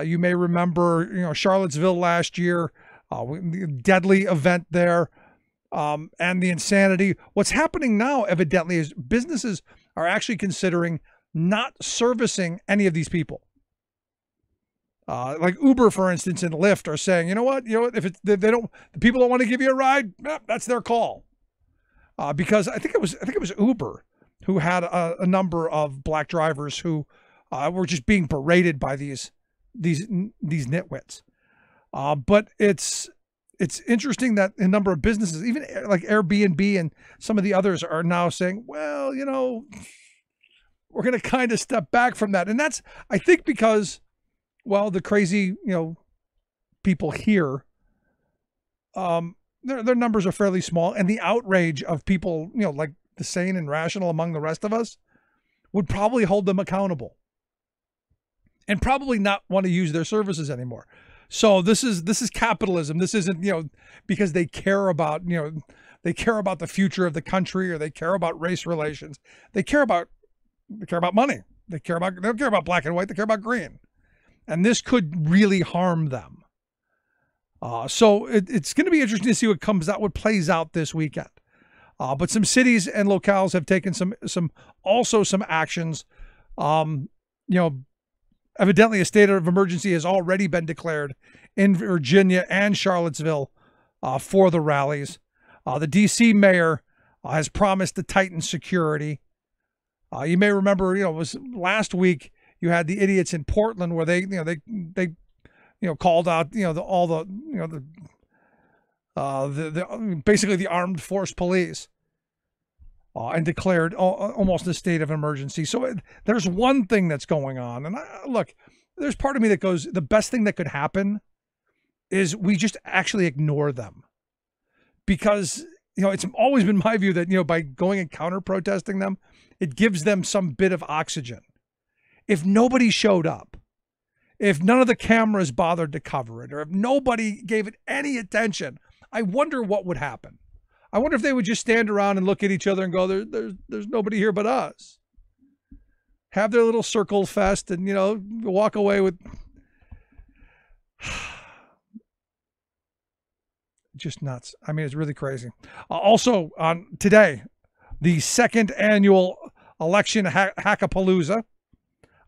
You may remember, Charlottesville last year, the deadly event there, and the insanity. What's happening now, evidently, is businesses are actually considering not servicing any of these people. Like Uber, for instance, and Lyft are saying, you know what, if the people don't want to give you a ride, that's their call. Because I think it was Uber who had a number of black drivers who were just being berated by these nitwits. But it's interesting that a number of businesses, even like Airbnb and some of the others, are now saying, well, we're going to kind of step back from that. And that's, I think, because, well, the crazy, people here, their numbers are fairly small, and the outrage of people, like the sane and rational among the rest of us, would probably hold them accountable and probably not want to use their services anymore. So this is capitalism. This isn't, because they care about, they care about the future of the country, or they care about race relations. They care about money. They don't care about black and white. They care about green. And this could really harm them. So it's going to be interesting to see what plays out this weekend. But some cities and locales have taken some actions. Evidently a state of emergency has already been declared in Virginia and Charlottesville for the rallies. The D.C. mayor has promised to tighten security. You may remember, it was last week you had the idiots in Portland where they called out, basically the armed force police. and declared almost a state of emergency. So there's one thing that's going on. And look, there's part of me that goes, the best thing that could happen is we just actually ignore them. Because, it's always been my view that, by going and counter protesting them, it gives them some bit of oxygen. If nobody showed up, if none of the cameras bothered to cover it, or if nobody gave it any attention, I wonder what would happen. I wonder if they would just stand around and look at each other and go, there's nobody here but us. Have their little circle fest and, walk away with just nuts. I mean, it's really crazy. Also, on today, the second annual election Hackapalooza,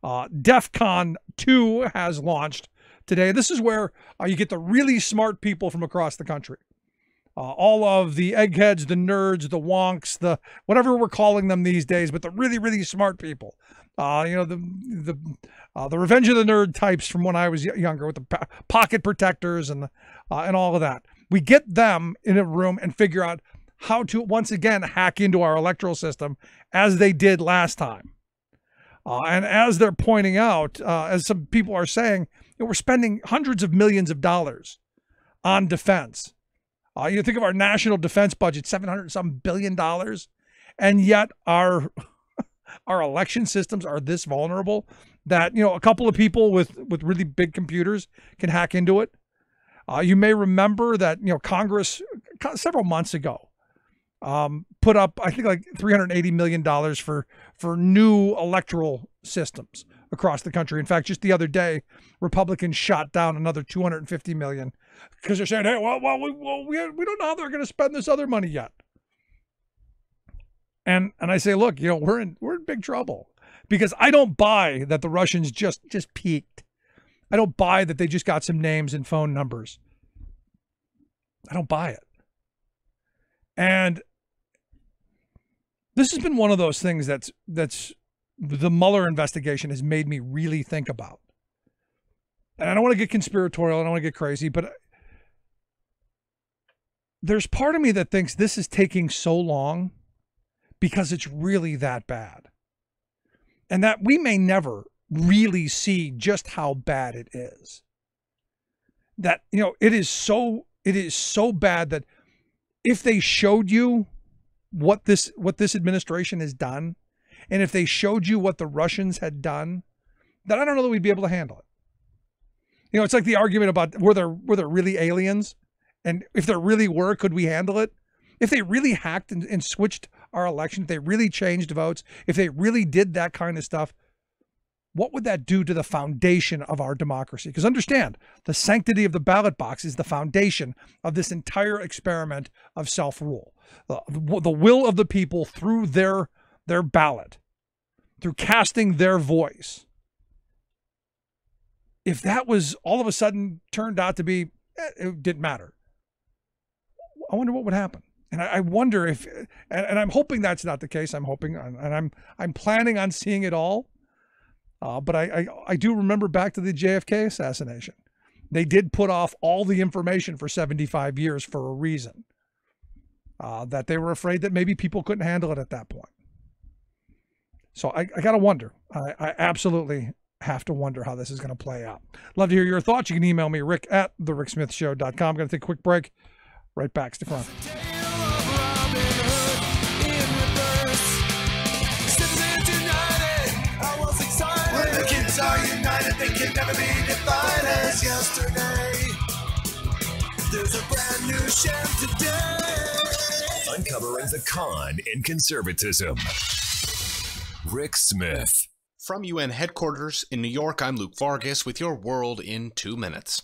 DEFCON 2 has launched today. This is where you get the really smart people from across the country. All of the eggheads, the nerds, the wonks, the whatever we're calling them these days, but the really, really smart people. The Revenge of the Nerd types from when I was younger, with the pocket protectors and all of that. We get them in a room and figure out how to once again hack into our electoral system as they did last time. And as they're pointing out, as some people are saying, we're spending hundreds of millions of dollars on defense. You think of our national defense budget, $700 billion, and yet our election systems are this vulnerable that a couple of people with really big computers can hack into it. You may remember that Congress several months ago put up, I think, like $380 million for new electoral systems across the country. In fact, just the other day, Republicans shot down another $250 million because they're saying, hey, we don't know how they're going to spend this other money yet. And I say, look, we're in big trouble, because I don't buy that the Russians just peaked. I don't buy that they just got some names and phone numbers. I don't buy it. And this has been one of those things that's the Mueller investigation has made me really think about. And I don't want to get conspiratorial, I don't want to get crazy, but there's part of me that thinks this is taking so long because it's really that bad. And that we may never really see just how bad it is. That, it is so bad that if they showed you what this administration has done, and if they showed you what the Russians had done, then I don't know that we'd be able to handle it. It's like the argument about were there really aliens? And if there really were, could we handle it? If they really hacked and switched our election, if they really changed votes, if they really did that kind of stuff, what would that do to the foundation of our democracy? Because understand, the sanctity of the ballot box is the foundation of this entire experiment of self-rule. The will of the people through their ballot, through casting their voice. If that was all of a sudden turned out to be, it didn't matter. I wonder what would happen. And I wonder if, and I'm hoping that's not the case. I'm hoping, and I'm planning on seeing it all. But I do remember back to the JFK assassination. They did put off all the information for 75 years for a reason. That they were afraid that maybe people couldn't handle it at that point. So I got to wonder. I absolutely have to wonder how this is going to play out. Love to hear your thoughts. You can email me, rick@thericksmithshow.com. I'm going to take a quick break. Right back, stick around. Are united, they can never be defined as yesterday. There's a brand new show today. Uncovering the con in conservatism. Rick Smith. From UN headquarters in New York, I'm Luke Vargas with your World in 2 minutes.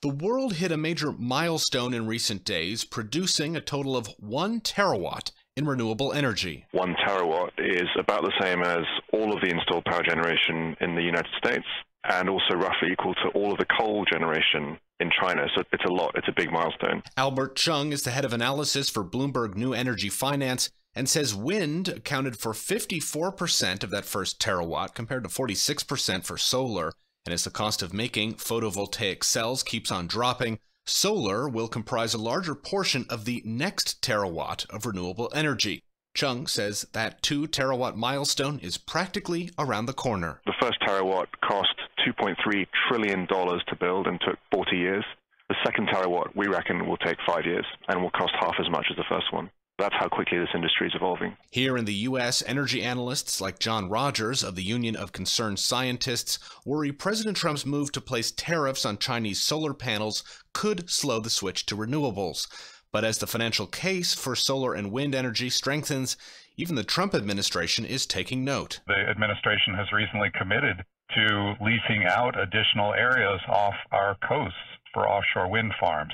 The world hit a major milestone in recent days, producing a total of 1 terawatt in renewable energy. 1 terawatt is about the same as all of the installed power generation in the United States, and also roughly equal to all of the coal generation in China. So it's a lot. It's a big milestone. Albert Chung is the head of analysis for Bloomberg New Energy Finance and says wind accounted for 54% of that first terawatt compared to 46% for solar. And as the cost of making photovoltaic cells keeps on dropping, solar will comprise a larger portion of the next terawatt of renewable energy. Chung says that 2 terawatt milestone is practically around the corner. The first terawatt cost $2.3 trillion to build and took 40 years. The second terawatt, we reckon, will take 5 years and will cost half as much as the first one. That's how quickly this industry is evolving. Here in the U.S., energy analysts like John Rogers of the Union of Concerned Scientists worry President Trump's move to place tariffs on Chinese solar panels could slow the switch to renewables. But as the financial case for solar and wind energy strengthens, even the Trump administration is taking note. The administration has recently committed to leasing out additional areas off our coasts for offshore wind farms.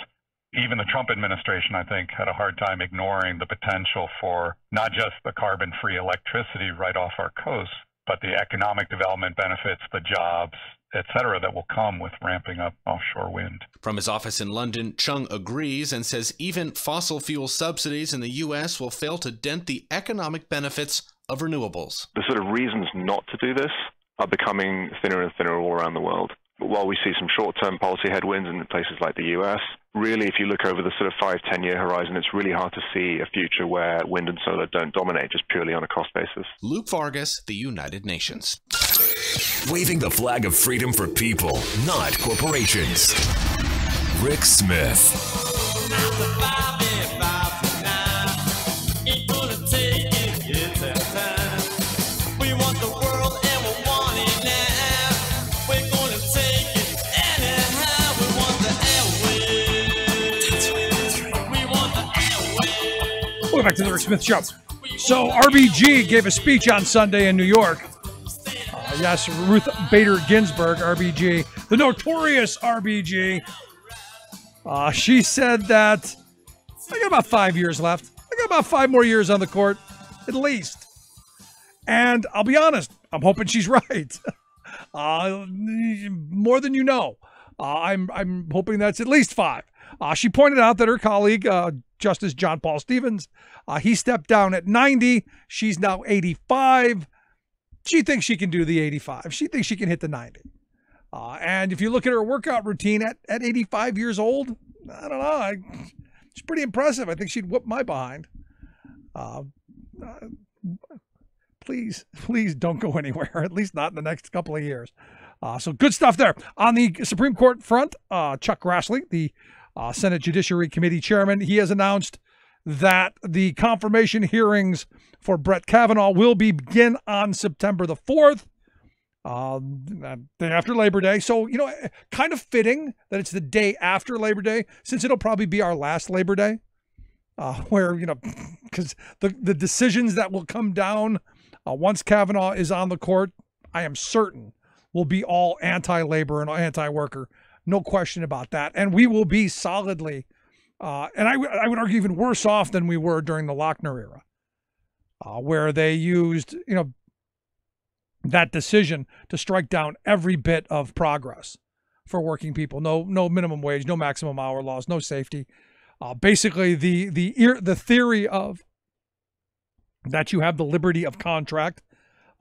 Even the Trump administration, I think, had a hard time ignoring the potential for not just the carbon-free electricity right off our coasts, but the economic development benefits, the jobs, etc., that will come with ramping up offshore wind. From his office in London, Chung agrees and says even fossil fuel subsidies in the U.S. will fail to dent the economic benefits of renewables. The sort of reasons not to do this are becoming thinner and thinner all around the world. But while we see some short-term policy headwinds in places like the U.S., really, if you look over the sort of 5-10-year horizon, it's really hard to see a future where wind and solar don't dominate just purely on a cost basis. Luke Vargas, The United Nations. Waving the flag of freedom for people, not corporations. Rick Smith. Welcome back to the Rick Smith Show. So RBG gave a speech on Sunday in New York. Yes, Ruth Bader Ginsburg, RBG, the notorious RBG. She said that I got about 5 years left. I got about 5 more years on the court, at least. And I'll be honest, I'm hoping she's right. More than you know. I'm hoping that's at least 5. She pointed out that her colleague, Justice John Paul Stevens, he stepped down at 90. She's now 85. She thinks she can do the 85. She thinks she can hit the 90. And if you look at her workout routine at 85 years old, I don't know. It's pretty impressive. I think she'd whoop my behind. Please don't go anywhere, at least not in the next couple of years. So good stuff there. On the Supreme Court front, Chuck Grassley, the Senate Judiciary Committee chairman, he has announced that the confirmation hearings for Brett Kavanaugh will begin on September the 4th, day after Labor Day. So, kind of fitting that it's the day after Labor Day, since it'll probably be our last Labor Day, where, because the decisions that will come down once Kavanaugh is on the court, I am certain will be all anti-labor and anti-worker. No question about that. And we will be solidly, and I would argue even worse off than we were during the Lochner era, where they used, that decision to strike down every bit of progress for working people. No minimum wage, no maximum hour laws, no safety. Basically, the theory of that you have the liberty of contract,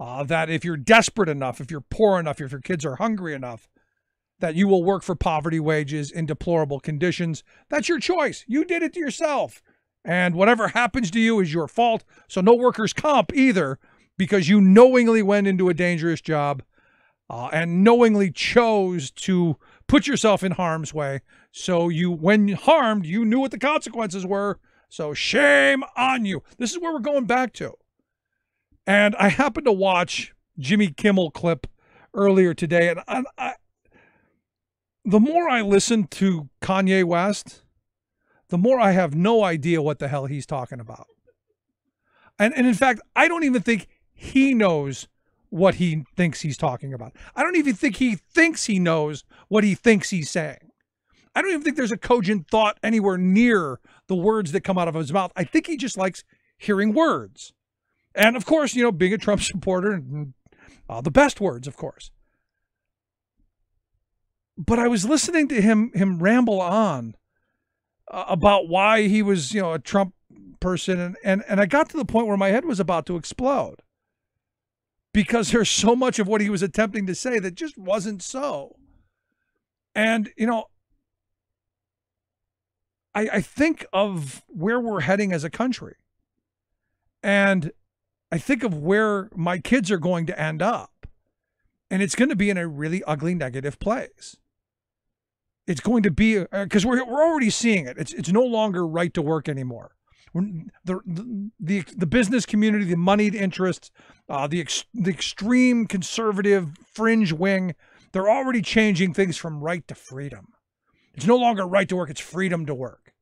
that if you're desperate enough, if you're poor enough, if your kids are hungry enough, that you will work for poverty wages in deplorable conditions. That's your choice. You did it to yourself. And whatever happens to you is your fault. So no workers' comp either, because you knowingly went into a dangerous job and knowingly chose to put yourself in harm's way. So when harmed, you knew what the consequences were. So shame on you. This is where we're going back to. And I happened to watch Jimmy Kimmel clip earlier today, and the more I listen to Kanye West, the more I have no idea what the hell he's talking about. And in fact, I don't even think he knows what he thinks he's talking about. I don't even think he thinks he knows what he thinks he's saying. I don't even think there's a cogent thought anywhere near the words that come out of his mouth. I think he just likes hearing words. And of course, being a Trump supporter, the best words, of course. But I was listening to him ramble on about why he was, a Trump person. And I got to the point where my head was about to explode, because there's so much of what he was attempting to say that just wasn't so. And, I think of where we're heading as a country. And I think of where my kids are going to end up, and it's going to be in a really ugly, negative place. It's going to be, because we're already seeing it. It's no longer right to work anymore. The business community, the moneyed interests, the extreme conservative fringe wing, they're already changing things from right to freedom. It's no longer right to work, it's freedom to work.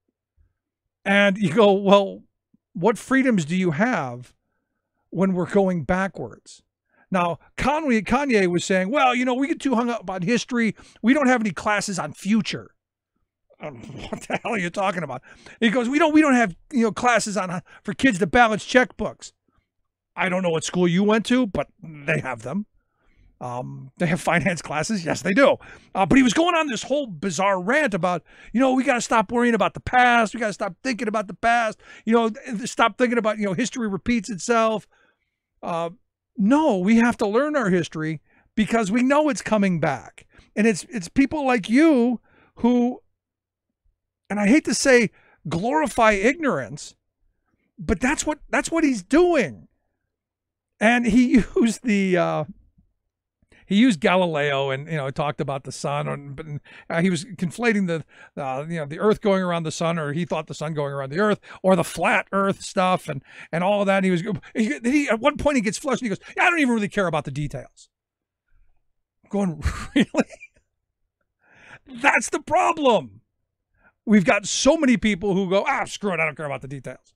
And you go, well, what freedoms do you have when we're going backwards? Now, Kanye was saying, well, we get too hung up on history. We don't have any classes on future. What the hell are you talking about? He goes, we don't have classes on for kids to balance checkbooks. I don't know what school you went to, but they have them. They have finance classes. Yes, they do. But he was going on this whole bizarre rant about, we got to stop worrying about the past. We got to stop thinking about the past. Stop thinking about, history repeats itself. No, we have to learn our history because we know it's coming back. And it's people like you who, and I hate to say glorify ignorance, but that's what he's doing. And he used Galileo and talked about the sun, but he was conflating the Earth going around the sun, or he thought the sun going around the Earth, or the flat Earth stuff, and all of that. And he at one point he gets flushed and he goes, I don't even really care about the details. I'm going, really? That's the problem. We've got so many people who go, screw it, I don't care about the details.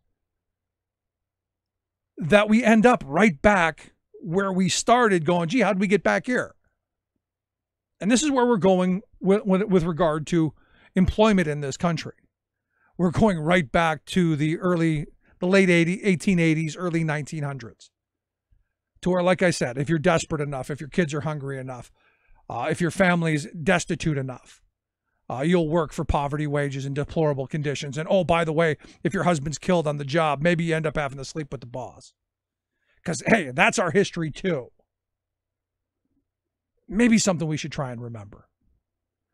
That we end up right back where we started going, gee, how did we get back here? And this is where we're going with regard to employment in this country. We're going right back to the late 1880s, early 1900s. To where, like I said, if you're desperate enough, if your kids are hungry enough, if your family's destitute enough, you'll work for poverty wages in deplorable conditions. And oh, by the way, if your husband's killed on the job, maybe you end up having to sleep with the boss. Because, hey, that's our history too. Maybe something we should try and remember.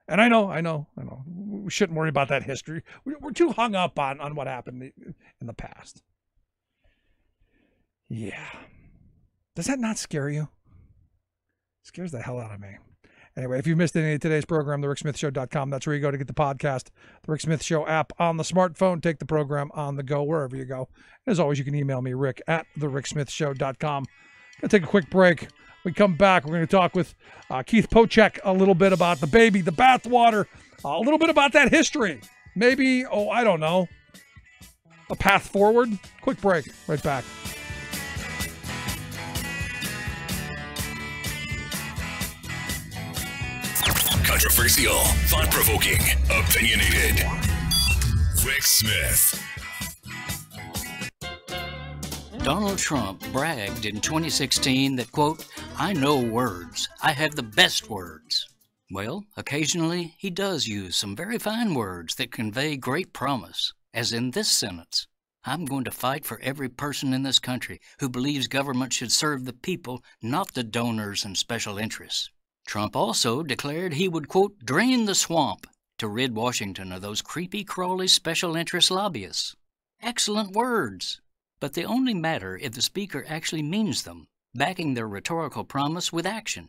And I know. We shouldn't worry about that history. We're too hung up on what happened in the past. Yeah. Does that not scare you? It scares the hell out of me. Anyway, if you missed any of today's program, thericksmithshow.com. That's where you go to get the podcast. The Rick Smith Show app on the smartphone. Take the program on the go, wherever you go. As always, you can email me, rick@thericksmithshow.com. Going to take a quick break. When we come back, we're going to talk with Keith Pochick a little bit about the baby, the bathwater, a little bit about that history. Maybe, I don't know, a path forward. Quick break. Right back. Controversial, thought-provoking, opinionated. Rick Smith. Donald Trump bragged in 2016 that, quote, I know words. I have the best words. Well, occasionally he does use some very fine words that convey great promise, as in this sentence. I'm going to fight for every person in this country who believes government should serve the people, not the donors and special interests. Trump also declared he would, quote, drain the swamp to rid Washington of those creepy, crawly special interest lobbyists. Excellent words, but they only matter if the speaker actually means them, backing their rhetorical promise with action.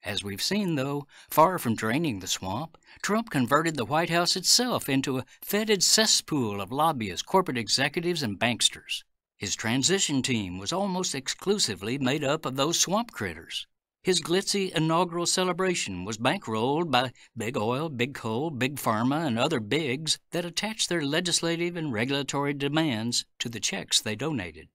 As we've seen, though, far from draining the swamp, Trump converted the White House itself into a fetid cesspool of lobbyists, corporate executives, and banksters. His transition team was almost exclusively made up of those swamp critters. His glitzy inaugural celebration was bankrolled by big oil, big coal, big pharma, and other bigs that attached their legislative and regulatory demands to the checks they donated.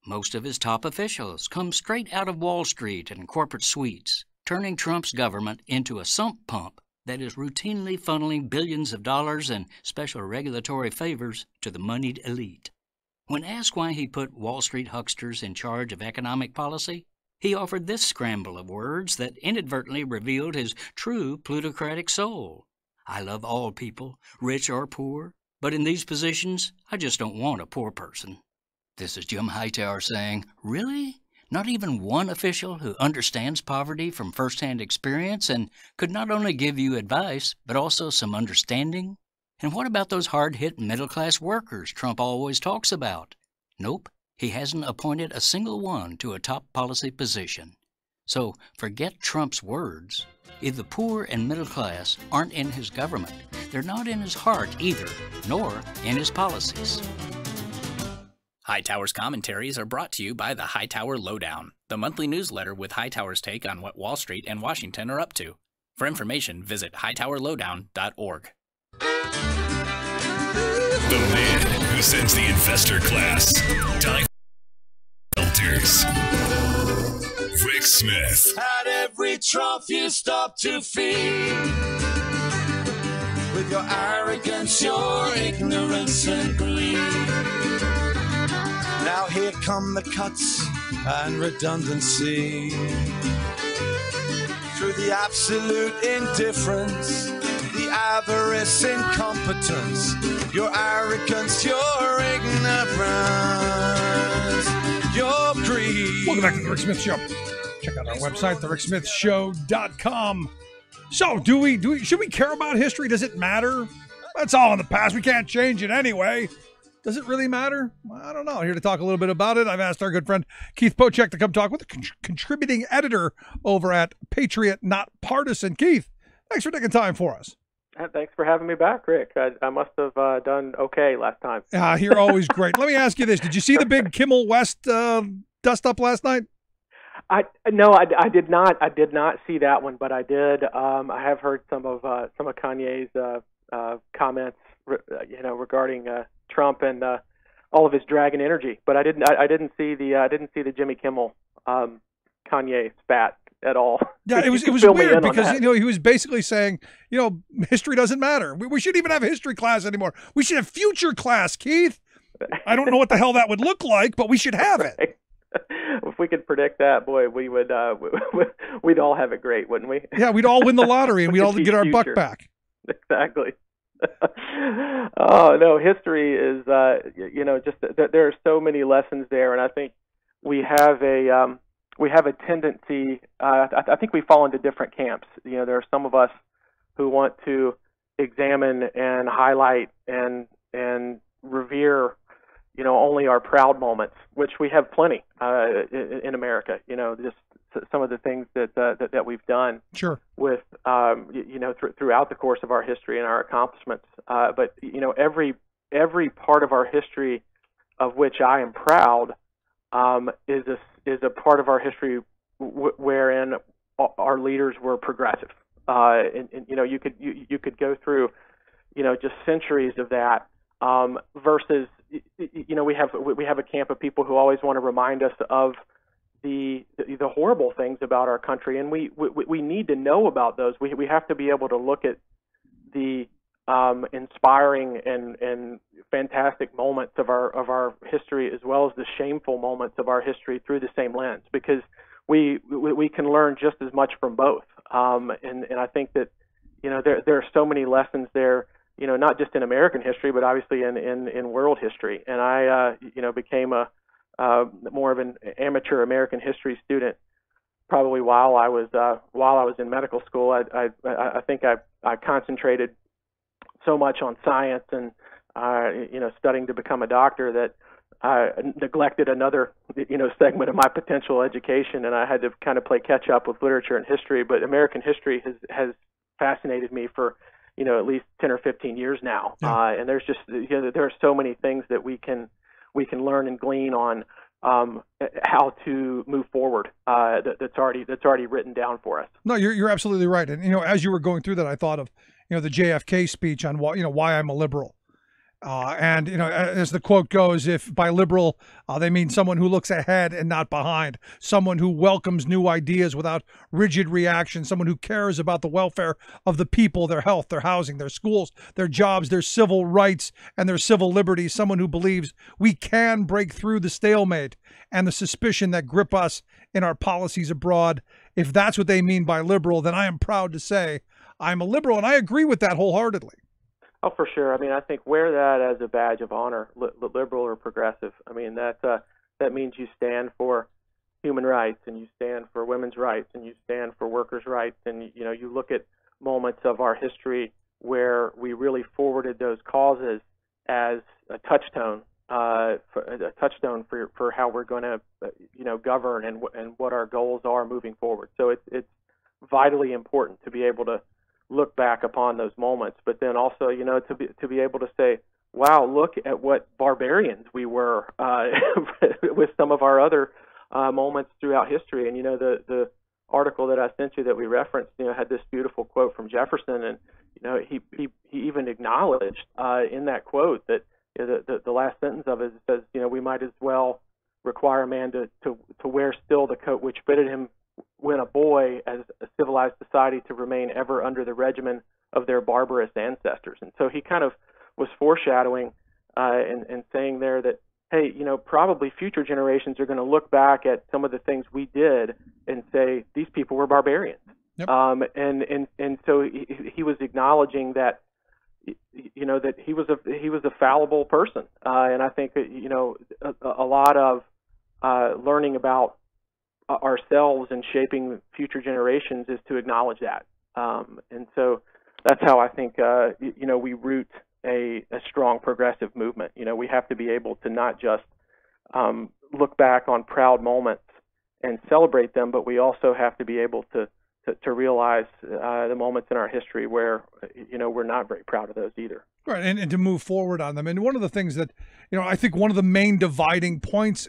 Most of his top officials come straight out of Wall Street and corporate suites, turning Trump's government into a sump pump that is routinely funneling billions of dollars in special regulatory favors to the moneyed elite. When asked why he put Wall Street hucksters in charge of economic policy, he offered this scramble of words that inadvertently revealed his true plutocratic soul. I love all people, rich or poor, but in these positions, I just don't want a poor person. This is Jim Hightower saying, really? Not even one official who understands poverty from first-hand experience and could not only give you advice, but also some understanding? And what about those hard-hit middle-class workers Trump always talks about? Nope. he hasn't appointed a single one to a top policy position. So forget Trump's words. If the poor and middle class aren't in his government, they're not in his heart either, nor in his policies. Hightower's commentaries are brought to you by the Hightower Lowdown, the monthly newsletter with Hightower's take on what Wall Street and Washington are up to. For information, visit hightowerlowdown.org. The man who sends the investor class. Time filters. Rick Smith. At every trough you stop to feed. With your arrogance, your ignorance and greed. Now here come the cuts and redundancy. Through the absolute indifference, the avarice, incompetence, your arrogance, your ignorance, your greed. Welcome back to The Rick Smith Show. Check out our website, thericksmithshow.com. So, should we care about history? Does it matter? That's all in the past. We can't change it anyway. Does it really matter? I don't know. Here to talk a little bit about it, I've asked our good friend Keith Pochick to come talk with the contributing editor over at Patriot Not Partisan. Keith, thanks for taking time for us. Thanks for having me back, Rick. I must have done okay last time. You're always great. Let me ask you this. Did you see the big Kimmel West dust-up last night? No, I did not. I did not see that one, but I did. I have heard some of Kanye's comments, regarding Trump and all of his dragon energy. But I didn't see the Jimmy Kimmel Kanye spat at all. Yeah, it was weird because he was basically saying, history doesn't matter. We shouldn't even have history class anymore. We should have future class, Keith. I don't know what the hell that would look like, but we should have it. If we could predict that, boy, we would we'd all have it great, wouldn't we? Yeah, we'd all win the lottery and we'd all get our buck back. Exactly. Oh no, history is just there are so many lessons there, and I think we have a tendency. I think we fall into different camps. There are some of us who want to examine and highlight and revere only our proud moments, which we have plenty in America. Just some of the things that we've done. Sure. With throughout the course of our history and our accomplishments. But every part of our history of which I am proud is a part of our history wherein our leaders were progressive. And you could go through just centuries of that versus we have a camp of people who always want to remind us of the horrible things about our country, and we need to know about those. We have to be able to look at the inspiring and fantastic moments of our history as well as the shameful moments of our history through the same lens, because we can learn just as much from both. And I think that there are so many lessons there. Not just in American history, but obviously in world history. And I, became more of an amateur American history student probably while I was in medical school. I think I concentrated so much on science and studying to become a doctor that I neglected another segment of my potential education, and I had to kind of play catch up with literature and history. But American history has fascinated me for at least 10 or 15 years now. Yeah. And there's just, there are so many things that we can learn and glean on how to move forward that's already written down for us. No, you're absolutely right. And, as you were going through that, I thought of, the JFK speech on why I'm a liberal. And, as the quote goes, if by liberal, they mean someone who looks ahead and not behind, someone who welcomes new ideas without rigid reaction, someone who cares about the welfare of the people, their health, their housing, their schools, their jobs, their civil rights, and their civil liberties, someone who believes we can break through the stalemate and the suspicion that grip us in our policies abroad. If that's what they mean by liberal, then I am proud to say I'm a liberal, and I agree with that wholeheartedly. Oh, for sure. I mean, I think wear that as a badge of honor, liberal or progressive. I mean, that means you stand for human rights, and you stand for women's rights, and you stand for workers' rights, and you look at moments of our history where we really forwarded those causes as a touchstone a touchstone for how we're going to govern and what our goals are moving forward. So it's vitally important to be able to look back upon those moments, but then also to be able to say, wow, look at what barbarians we were with some of our other moments throughout history. And the article that I sent you that we referenced, had this beautiful quote from Jefferson, and he even acknowledged in that quote that the last sentence of it says, we might as well require a man to wear still the coat which fitted him when a boy, as a civilized society, to remain ever under the regimen of their barbarous ancestors. And so he kind of was foreshadowing and saying there that, hey, probably future generations are going to look back at some of the things we did and say these people were barbarians. Yep. And so he was acknowledging that that he was a fallible person, and I think that a lot of learning about ourselves and shaping future generations is to acknowledge that, and so that's how I think we root a strong progressive movement. We have to be able to not just look back on proud moments and celebrate them, but we also have to be able to realize the moments in our history where we're not very proud of those either. Right, and to move forward on them. And one of the things that I think one of the main dividing points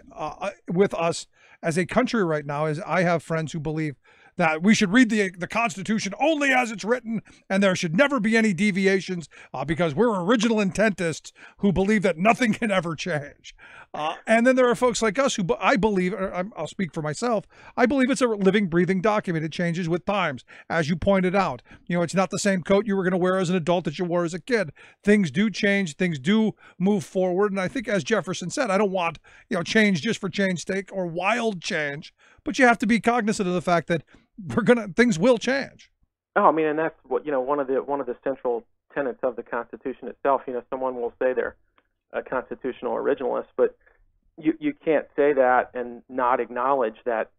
with us as a country right now is I have friends who believe that we should read the Constitution only as it's written, and there should never be any deviations because we're original intentists who believe that nothing can ever change. And then there are folks like us who I believe, I'll speak for myself, I believe it's a living, breathing document. It changes with times, as you pointed out. It's not the same coat you were going to wear as an adult that you wore as a kid. Things do change. Things do move forward. And I think, as Jefferson said, I don't want change just for change's sake or wild change, but you have to be cognizant of the fact that things will change. Oh, I mean, and that's what one of the central tenets of the Constitution itself. Someone will say they're a constitutional originalist, but you can't say that and not acknowledge that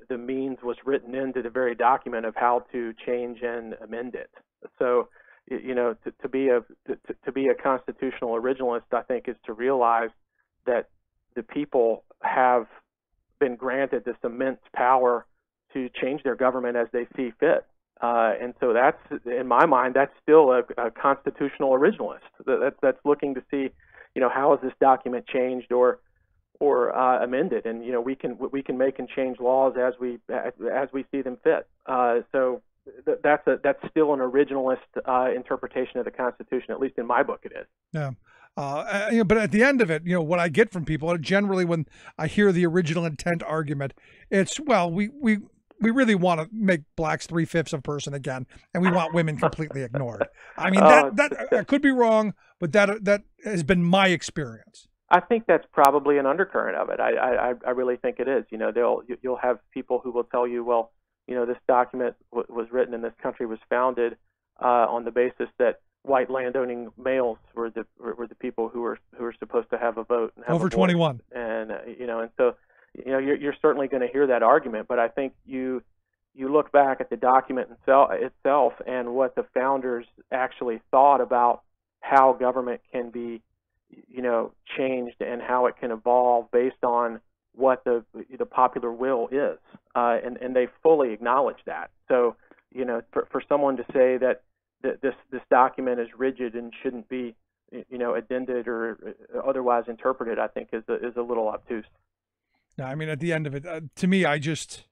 the means was written into the very document of how to change and amend it. So, to be a constitutional originalist, I think, is to realize that the people have been granted this immense power to change their government as they see fit. And so that's, in my mind, that's still a constitutional originalist. That's looking to see, how is this document changed or amended? And, we can make and change laws as we see them fit. So that's still an originalist interpretation of the Constitution, at least in my book it is. Yeah. But at the end of it, what I get from people, generally when I hear the original intent argument, it's, well, we really want to make blacks 3/5 of a person again, and we want women completely ignored. I mean, that could be wrong, but that has been my experience. I think that's probably an undercurrent of it. I really think it is. You'll have people who will tell you, well, this document was written and this country was founded on the basis that white landowning males were the people who were supposed to have a vote and have over a voice. 21, and and so you're certainly going to hear that argument, but I think you look back at the document itself and what the founders actually thought about how government can be changed and how it can evolve based on what the popular will is, and they fully acknowledge that. So for someone to say that this document is rigid and shouldn't be addended or otherwise interpreted, I think is a little obtuse. No, I mean, at the end of it, to me, I just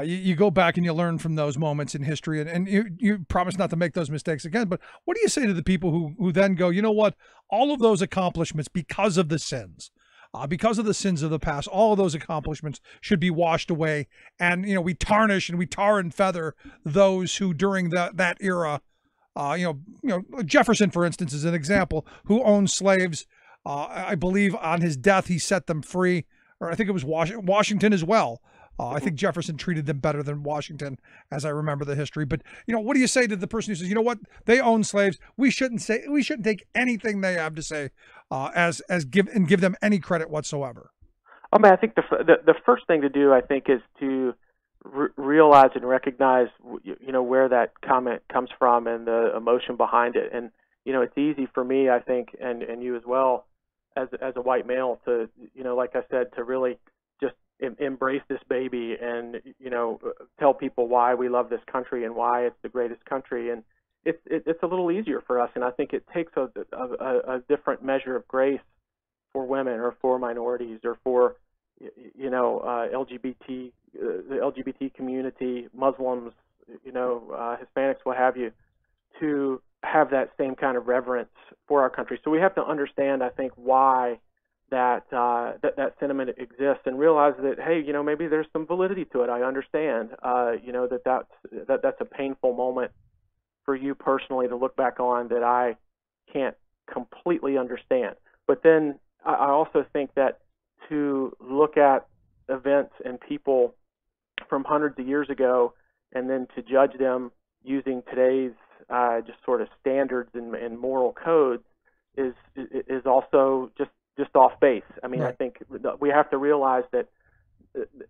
you go back and you learn from those moments in history, and you promise not to make those mistakes again. But what do you say to the people who then go, you know what, all of those accomplishments because of the sins of the past, all of those accomplishments should be washed away, and we tarnish and we tar and feather those who during that era, Jefferson, for instance, is an example, who owned slaves. I believe on his death he set them free, or I think it was Washington as well. I think Jefferson treated them better than Washington, as I remember the history. But what do you say to the person who says, they own slaves? We shouldn't take anything they have to say give them any credit whatsoever. I think the first thing to do, I think, is to realize and recognize where that comment comes from and the emotion behind it. And it's easy for me, I think, and you as well, as a white male to, like I said, to really just embrace this baby and, tell people why we love this country and why it's the greatest country. And it's a little easier for us. And I think it takes a different measure of grace for women or for minorities or for, LGBT, the LGBT community, Muslims, Hispanics, what have you, to have that same kind of reverence for our country. So we have to understand, I think, why that sentiment exists and realize that, hey, maybe there's some validity to it. I understand, that's a painful moment for you personally to look back on that I can't completely understand. But then I also think that to look at events and people from hundreds of years ago and then to judge them using today's just sort of standards and moral codes is also just off base. I mean, right. I think we have to realize that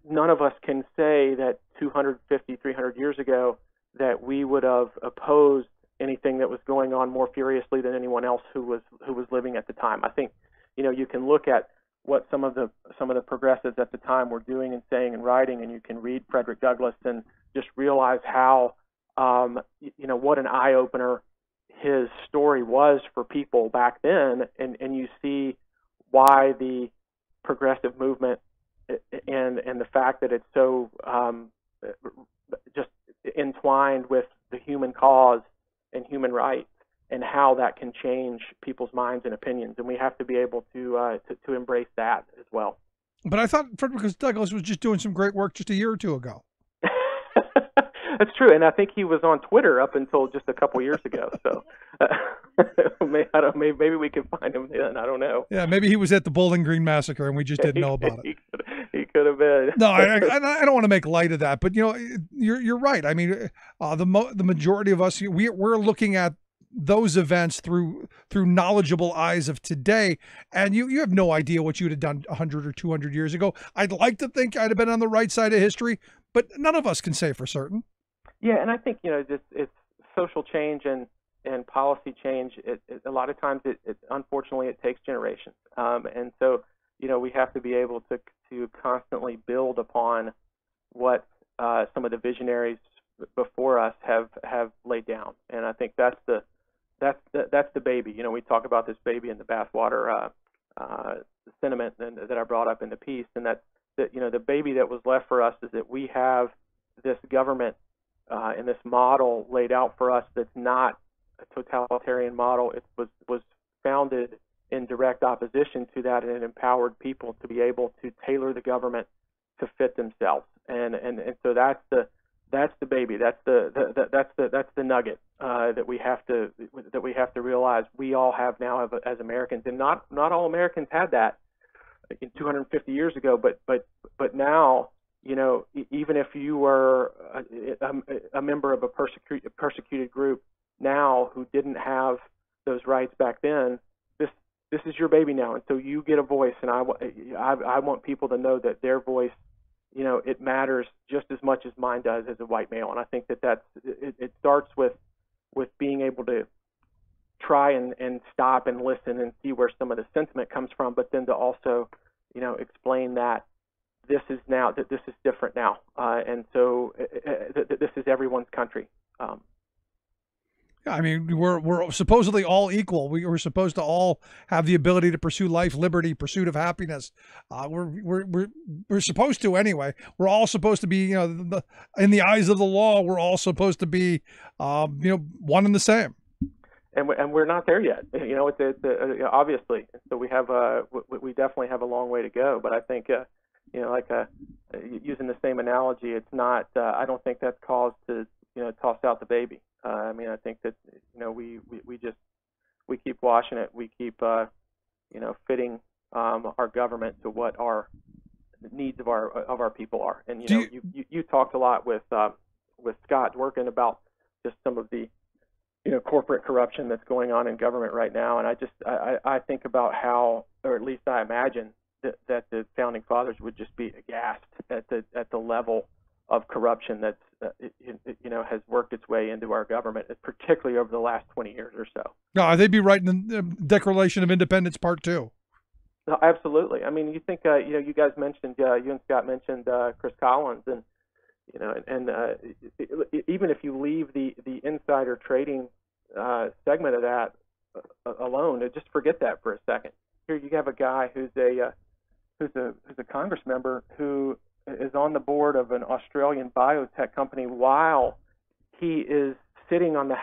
none of us can say that 250, 300 years ago that we would have opposed anything that was going on more furiously than anyone else who was living at the time. I think, you can look at what some of the progressives at the time were doing and saying and writing, and you can read Frederick Douglass and just realize how, what an eye-opener his story was for people back then, and you see why the progressive movement and the fact that it's so just entwined with the human cause and human rights, and how that can change people's minds and opinions, and we have to be able to embrace that as well. But I thought Frederick Douglass was just doing some great work just a year or two ago. That's true, and I think he was on Twitter up until just a couple years ago. So maybe we can find him then. I don't know. Yeah, maybe he was at the Bowling Green Massacre and we just didn't know about it. He could have been. No, I don't want to make light of that, but you're right. I mean, the majority of us we're looking at those events through knowledgeable eyes of today, and you have no idea what you'd have done 100 or 200 years ago. I'd like to think I'd have been on the right side of history, but none of us can say for certain. Yeah, and I think it's social change and policy change. A lot of times, unfortunately it takes generations, and so we have to be able to constantly build upon what some of the visionaries before us have laid down, and I think that's the baby. We talk about this baby in the bathwater sentiment that I brought up in the piece, and that the baby that was left for us is that we have this government and this model laid out for us that's not a totalitarian model. It was founded in direct opposition to that, and it empowered people to be able to tailor the government to fit themselves. And so that's the baby. That's the nugget that we have to realize we all have now as Americans, and not all Americans had that 250 years ago, but now, even if you were a member of a persecuted group now who didn't have those rights back then, this is your baby now, and so you get a voice, and I want people to know that their voice, it matters just as much as mine does as a white male, and I think it starts with being able to try and stop and listen and see where some of the sentiment comes from, but then to also, explain that this is different now, and so this is everyone's country. I mean, we're supposedly all equal. We're supposed to all have the ability to pursue life, liberty, pursuit of happiness. We're supposed to anyway. We're all supposed to be, in the eyes of the law, we're all supposed to be, one and the same. And we're not there yet. It's obviously. So we definitely have a long way to go. But I think, using the same analogy, it's not. I don't think that's cause to toss out the baby. I mean, I think that we keep washing it. We keep fitting our government to what our needs of our people are. And you talked a lot with Scott Dworkin about just some of the corporate corruption that's going on in government right now, and I think about how, or at least I imagine that the founding fathers would just be aghast at the level of corruption that's has worked its way into our government, particularly over the last 20 years or so. No, they'd be writing the Declaration of Independence Part 2. No, absolutely. I mean, you think you guys mentioned you and Scott mentioned Chris Collins, and even if you leave the insider trading segment of that alone, just forget that for a second. Here you have a guy who's a Congress member who is on the board of an Australian biotech company while he is sitting on the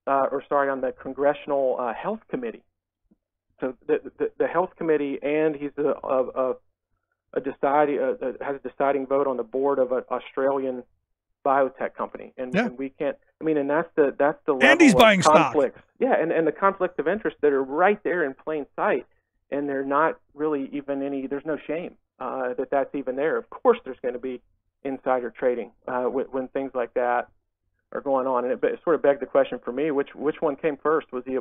on the Congressional Health Committee. So the Health Committee, and he's has a deciding vote on the board of an Australian biotech company, and we can't. I mean, and that's the level and he's of buying conflicts. stock. Yeah, and the conflicts of interest that are right there in plain sight, and they're not really even any. There's no shame that's even there. Of course, there's going to be insider trading when things like that are going on, and it sort of begged the question for me: which one came first? Was he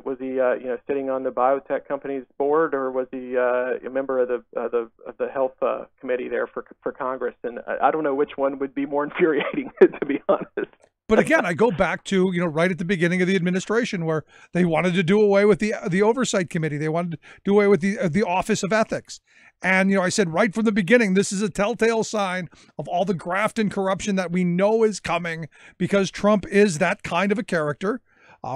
sitting on the biotech company's board, or was he a member of the health committee there for Congress? And I don't know which one would be more infuriating, to be honest. But again, I go back to, right at the beginning of the administration where they wanted to do away with the oversight committee. They wanted to do away with the Office of Ethics. And, I said right from the beginning, this is a telltale sign of all the graft and corruption that we know is coming because Trump is that kind of a character.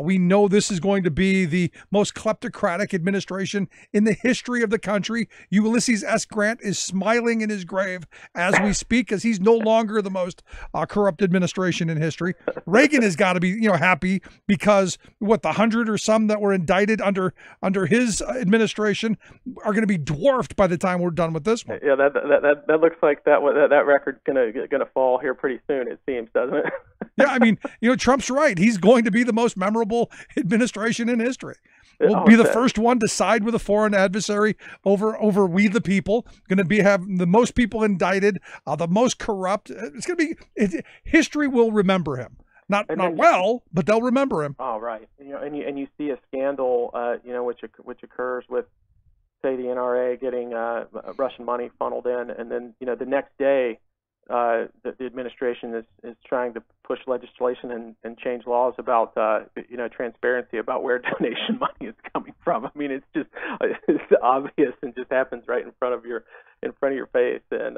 We know this is going to be the most kleptocratic administration in the history of the country. Ulysses S. Grant is smiling in his grave as we speak because he's no longer the most corrupt administration in history. Reagan has got to be, happy because the 100 or some that were indicted under his administration are going to be dwarfed by the time we're done with this one. Yeah, that looks like that record's gonna fall here pretty soon. It seems, doesn't it? Yeah, I mean, Trump's right. He's going to be the most memorable administration in history. We'll be the first one to side with a foreign adversary over we the people. Going to have the most people indicted, the most corrupt. It's going to be history will remember him. Not well, but they'll remember him. Oh, right. And you see a scandal, which occurs with, say, the NRA getting Russian money funneled in, and then the next day. The administration is trying to push legislation and change laws about transparency about where donation money is coming from. I mean, it's obvious and just happens right in front of your face, and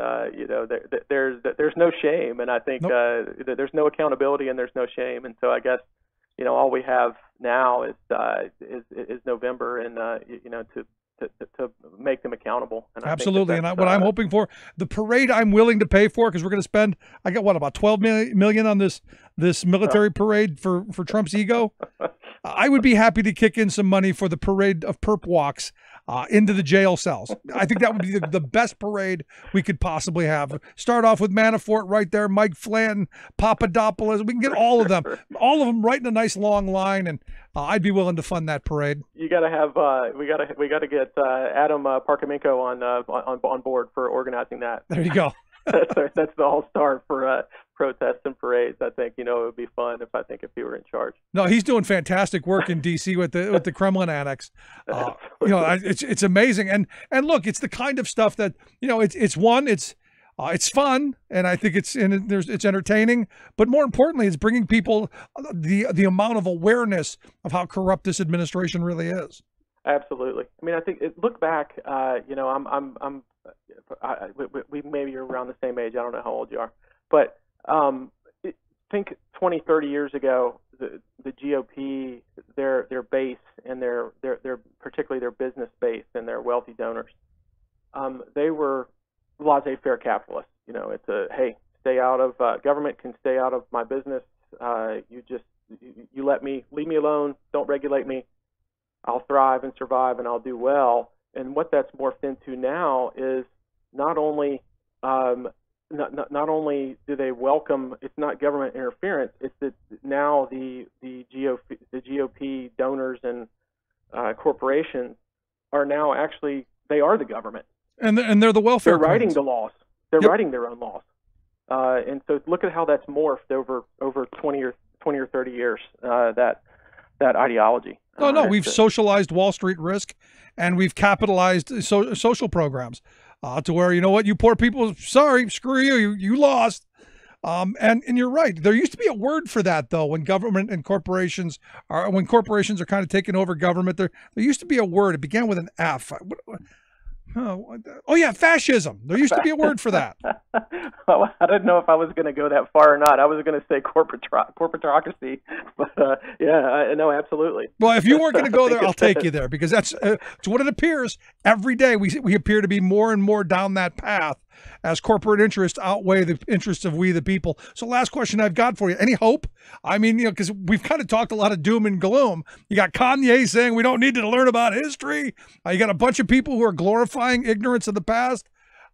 there's no shame, and I think there's no accountability and there's no shame, and so I guess all we have now is November and to make them accountable. And absolutely. And what I'm hoping for, the parade I'm willing to pay for, because we're going to spend, I got about 12 million on this military parade for Trump's ego. I would be happy to kick in some money for the parade of perp walks into the jail cells. I think that would be the best parade we could possibly have. Start off with Manafort right there, Mike Flynn, Papadopoulos. We can get all of them right in a nice long line, and I'd be willing to fund that parade. You got to have we got to get Adam Parkamenko on board for organizing that. There you go. That's the all-star for protests and parades. I think it would be fun if he were in charge. No, he's doing fantastic work in D.C. with the Kremlin annex. It's amazing, and look, it's the kind of stuff that it's fun, and I think it's entertaining, but more importantly, it's bringing people the amount of awareness of how corrupt this administration really is. Absolutely. I mean, I think look back. We maybe are around the same age. I don't know how old you are, but think 20, 30 years ago, the GOP, their base and their particularly their business base and their wealthy donors, they were laissez-faire capitalists. It's hey, stay out of government can stay out of my business. You leave me alone. Don't regulate me. I'll thrive and survive and I'll do well. And what that's morphed into now is not only do they welcome, it's not government interference, it's that now the GOP donors and corporations are now actually, they are the government. And they're the welfare. They're writing the laws. They're writing their own laws. And so look at how that's morphed over 20 or 30 years, that ideology. No, we've socialized Wall Street risk, and we've capitalized social programs to where, you poor people, sorry, screw you lost. And you're right. There used to be a word for that, though, when government and corporations are kind of taking over government. There used to be a word. It began with an F. Oh yeah, fascism. There used to be a word for that. Well, I didn't know if I was going to go that far or not. I was going to say corporatocracy, but no, absolutely. Well, if you weren't going to go there, I'll take you there, because that's it's what it appears. Every day we appear to be more and more down that path as corporate interests outweigh the interests of we the people. So last question I've got for you. Any hope? I mean, because we've kind of talked a lot of doom and gloom. You got Kanye saying we don't need to learn about history. You got a bunch of people who are glorifying ignorance of the past.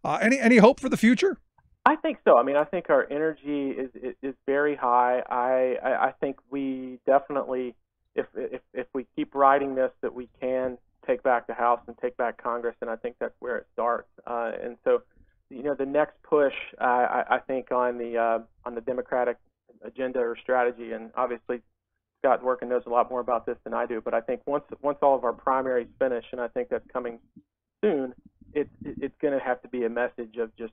Any hope for the future? I think so. I mean, I think our energy is very high. I think we definitely, if we keep riding this, that we can take back the House and take back Congress, and I think that's where it starts. And so, the next push, I think, on the Democratic agenda or strategy, and obviously Scott Dworkin knows a lot more about this than I do, but I think once all of our primaries finish, and I think that's coming soon, it's going to have to be a message of just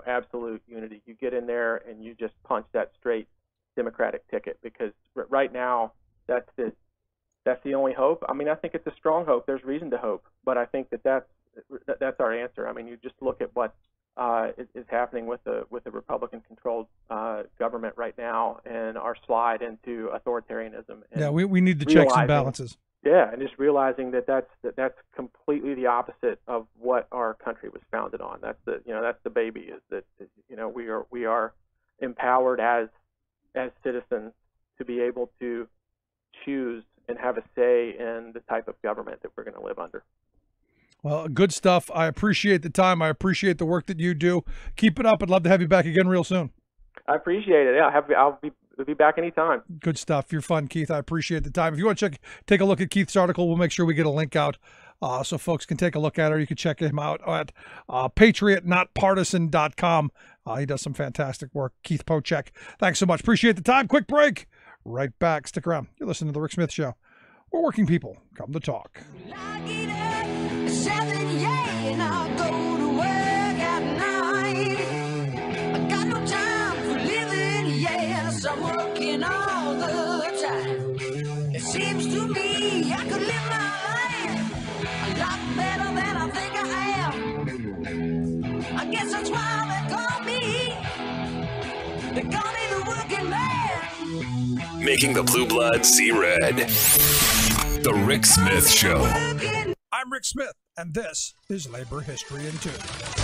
absolute unity. You get in there and you just punch that straight Democratic ticket, because right now that's the only hope. I mean, I think it's a strong hope. There's reason to hope, but I think that's our answer. I mean, you just look at what is happening with the Republican-controlled government right now, and our slide into authoritarianism. And we need the checks and balances. Yeah, and just realizing that's completely the opposite of what our country was founded on. That's the baby, is that we are empowered as citizens to be able to choose and have a say in the type of government that we're going to live under. Well, good stuff. I appreciate the time. I appreciate the work that you do. Keep it up. I'd love to have you back again real soon. I appreciate it. Yeah, I'll be back anytime. Good stuff. You're fun, Keith. I appreciate the time. If you want to take a look at Keith's article, we'll make sure we get a link out so folks can take a look at it. You can check him out at patriotnotpartisan.com. He does some fantastic work. Keith Pochick. Thanks so much. Appreciate the time. Quick break. Right back. Stick around. You're listening to The Rick Smith Show, where working people come to talk. And I'll go to work at night. I got no time for living, yes, I'm working all the time. It seems to me I could live my life a lot better than I think I am. I guess that's why they call me the working man. Making the blue blood see red. The Rick Smith Show. I'm Rick Smith, and this is Labor History in 2.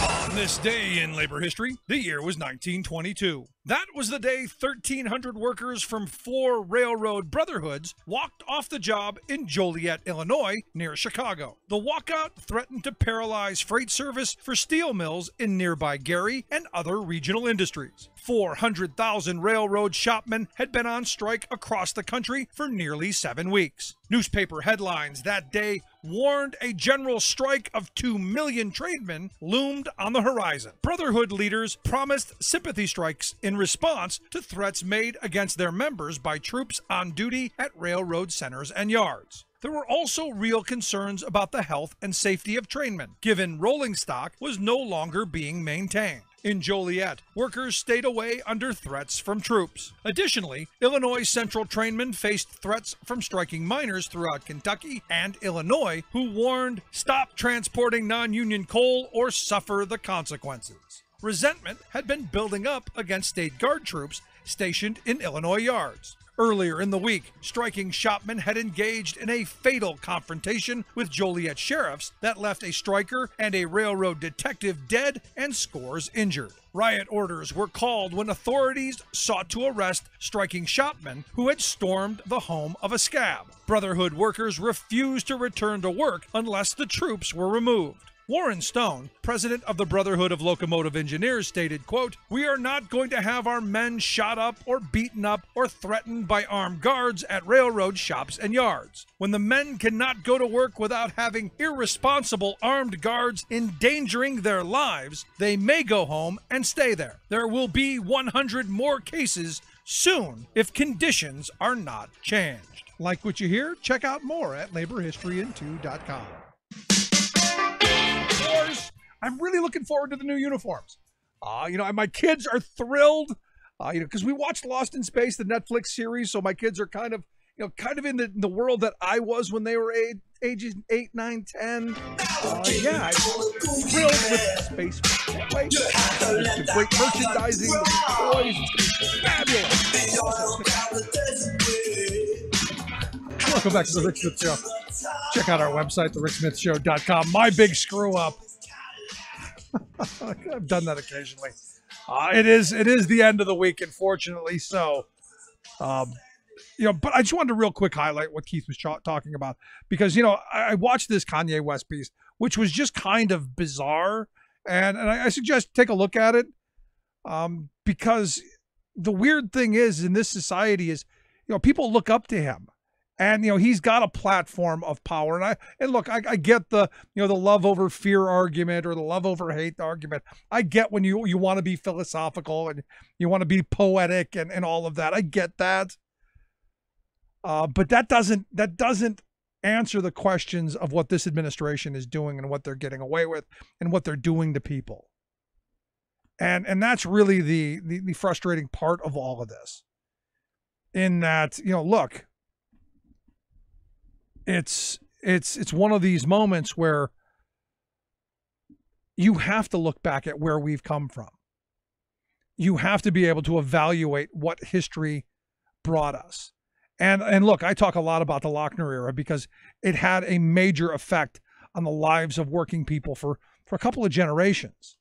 On this day in labor history, the year was 1922. That was the day 1,300 workers from 4 railroad brotherhoods walked off the job in Joliet, Illinois, near Chicago. The walkout threatened to paralyze freight service for steel mills in nearby Gary and other regional industries. 400,000 railroad shopmen had been on strike across the country for nearly 7 weeks. Newspaper headlines that day warned a general strike of 2 million trademen loomed on the horizon. Brotherhood leaders promised sympathy strikes in response to threats made against their members by troops on duty at railroad centers and yards. There were also real concerns about the health and safety of trainmen, given rolling stock was no longer being maintained. In Joliet, workers stayed away under threats from troops. Additionally, Illinois Central trainmen faced threats from striking miners throughout Kentucky and Illinois, who warned, "Stop transporting non-union coal or suffer the consequences." Resentment had been building up against state guard troops stationed in Illinois yards. Earlier in the week, striking shopmen had engaged in a fatal confrontation with Joliet sheriffs that left a striker and a railroad detective dead and scores injured. Riot orders were called when authorities sought to arrest striking shopmen who had stormed the home of a scab. Brotherhood workers refused to return to work unless the troops were removed. Warren Stone, president of the Brotherhood of Locomotive Engineers, stated, quote, "We are not going to have our men shot up or beaten up or threatened by armed guards at railroad shops and yards. When the men cannot go to work without having irresponsible armed guards endangering their lives, they may go home and stay there. There will be 100 more cases soon if conditions are not changed." Like what you hear? Check out more at laborhistoryin2.com. I'm really looking forward to the new uniforms. My kids are thrilled, because we watched Lost in Space, the Netflix series. So my kids are kind of in the world that I was when they were pages 8, 9, 10. Yeah, I'm thrilled with Space. Can't wait. The great merchandising, the toys. It's fabulous. Welcome back to the Rick Smith Show. Check out our website, thericksmithshow.com. My big screw up. I've done that occasionally. It is the end of the week, unfortunately. So, but I just wanted to real quick highlight what Keith was talking about because, I watched this Kanye West piece, which was just kind of bizarre. And I suggest take a look at it because the weird thing is in this society is, people look up to him. And, he's got a platform of power. And look, I get the, the love over fear argument or the love over hate argument. I get when you want to be philosophical and you want to be poetic and all of that. I get that. But that doesn't answer the questions of what this administration is doing and what they're getting away with and what they're doing to people. And that's really the frustrating part of all of this. In that, look, it's one of these moments where you have to look back at where we've come from. You have to be able to evaluate what history brought us. And look, I talk a lot about the Lochner era because it had a major effect on the lives of working people for a couple of generations.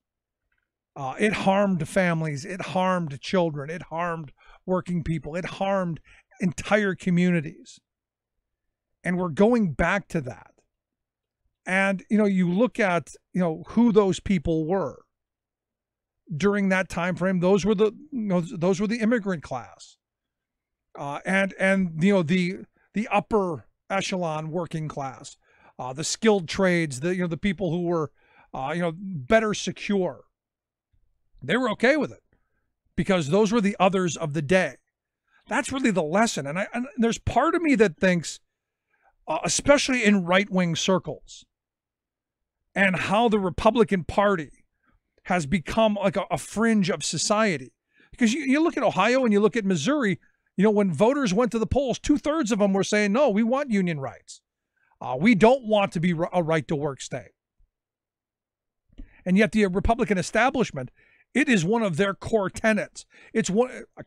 It harmed families. It harmed children. It harmed working people. It harmed entire communities. And we're going back to that. And, you look at, who those people were during that time frame. Those were the immigrant class. And the upper echelon working class, the skilled trades, the people who were, better secure. They were okay with it because those were the others of the day. That's really the lesson. And there's part of me that thinks, especially in right-wing circles, and how the Republican Party has become like a fringe of society. Because you look at Ohio and you look at Missouri, when voters went to the polls, 2/3 of them were saying, no, we want union rights. We don't want to be a right-to-work state. And yet the Republican establishment, it is one of their core tenets. It's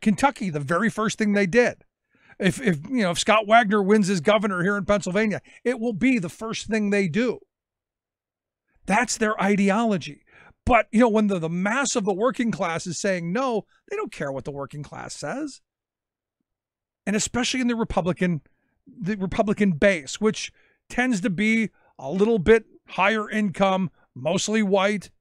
Kentucky, the very first thing they did. If Scott Wagner wins as governor here in Pennsylvania, it will be the first thing they do. That's their ideology. But, when the mass of the working class is saying no, they don't care what the working class says. And especially in the Republican base, which tends to be a little bit higher income, mostly white,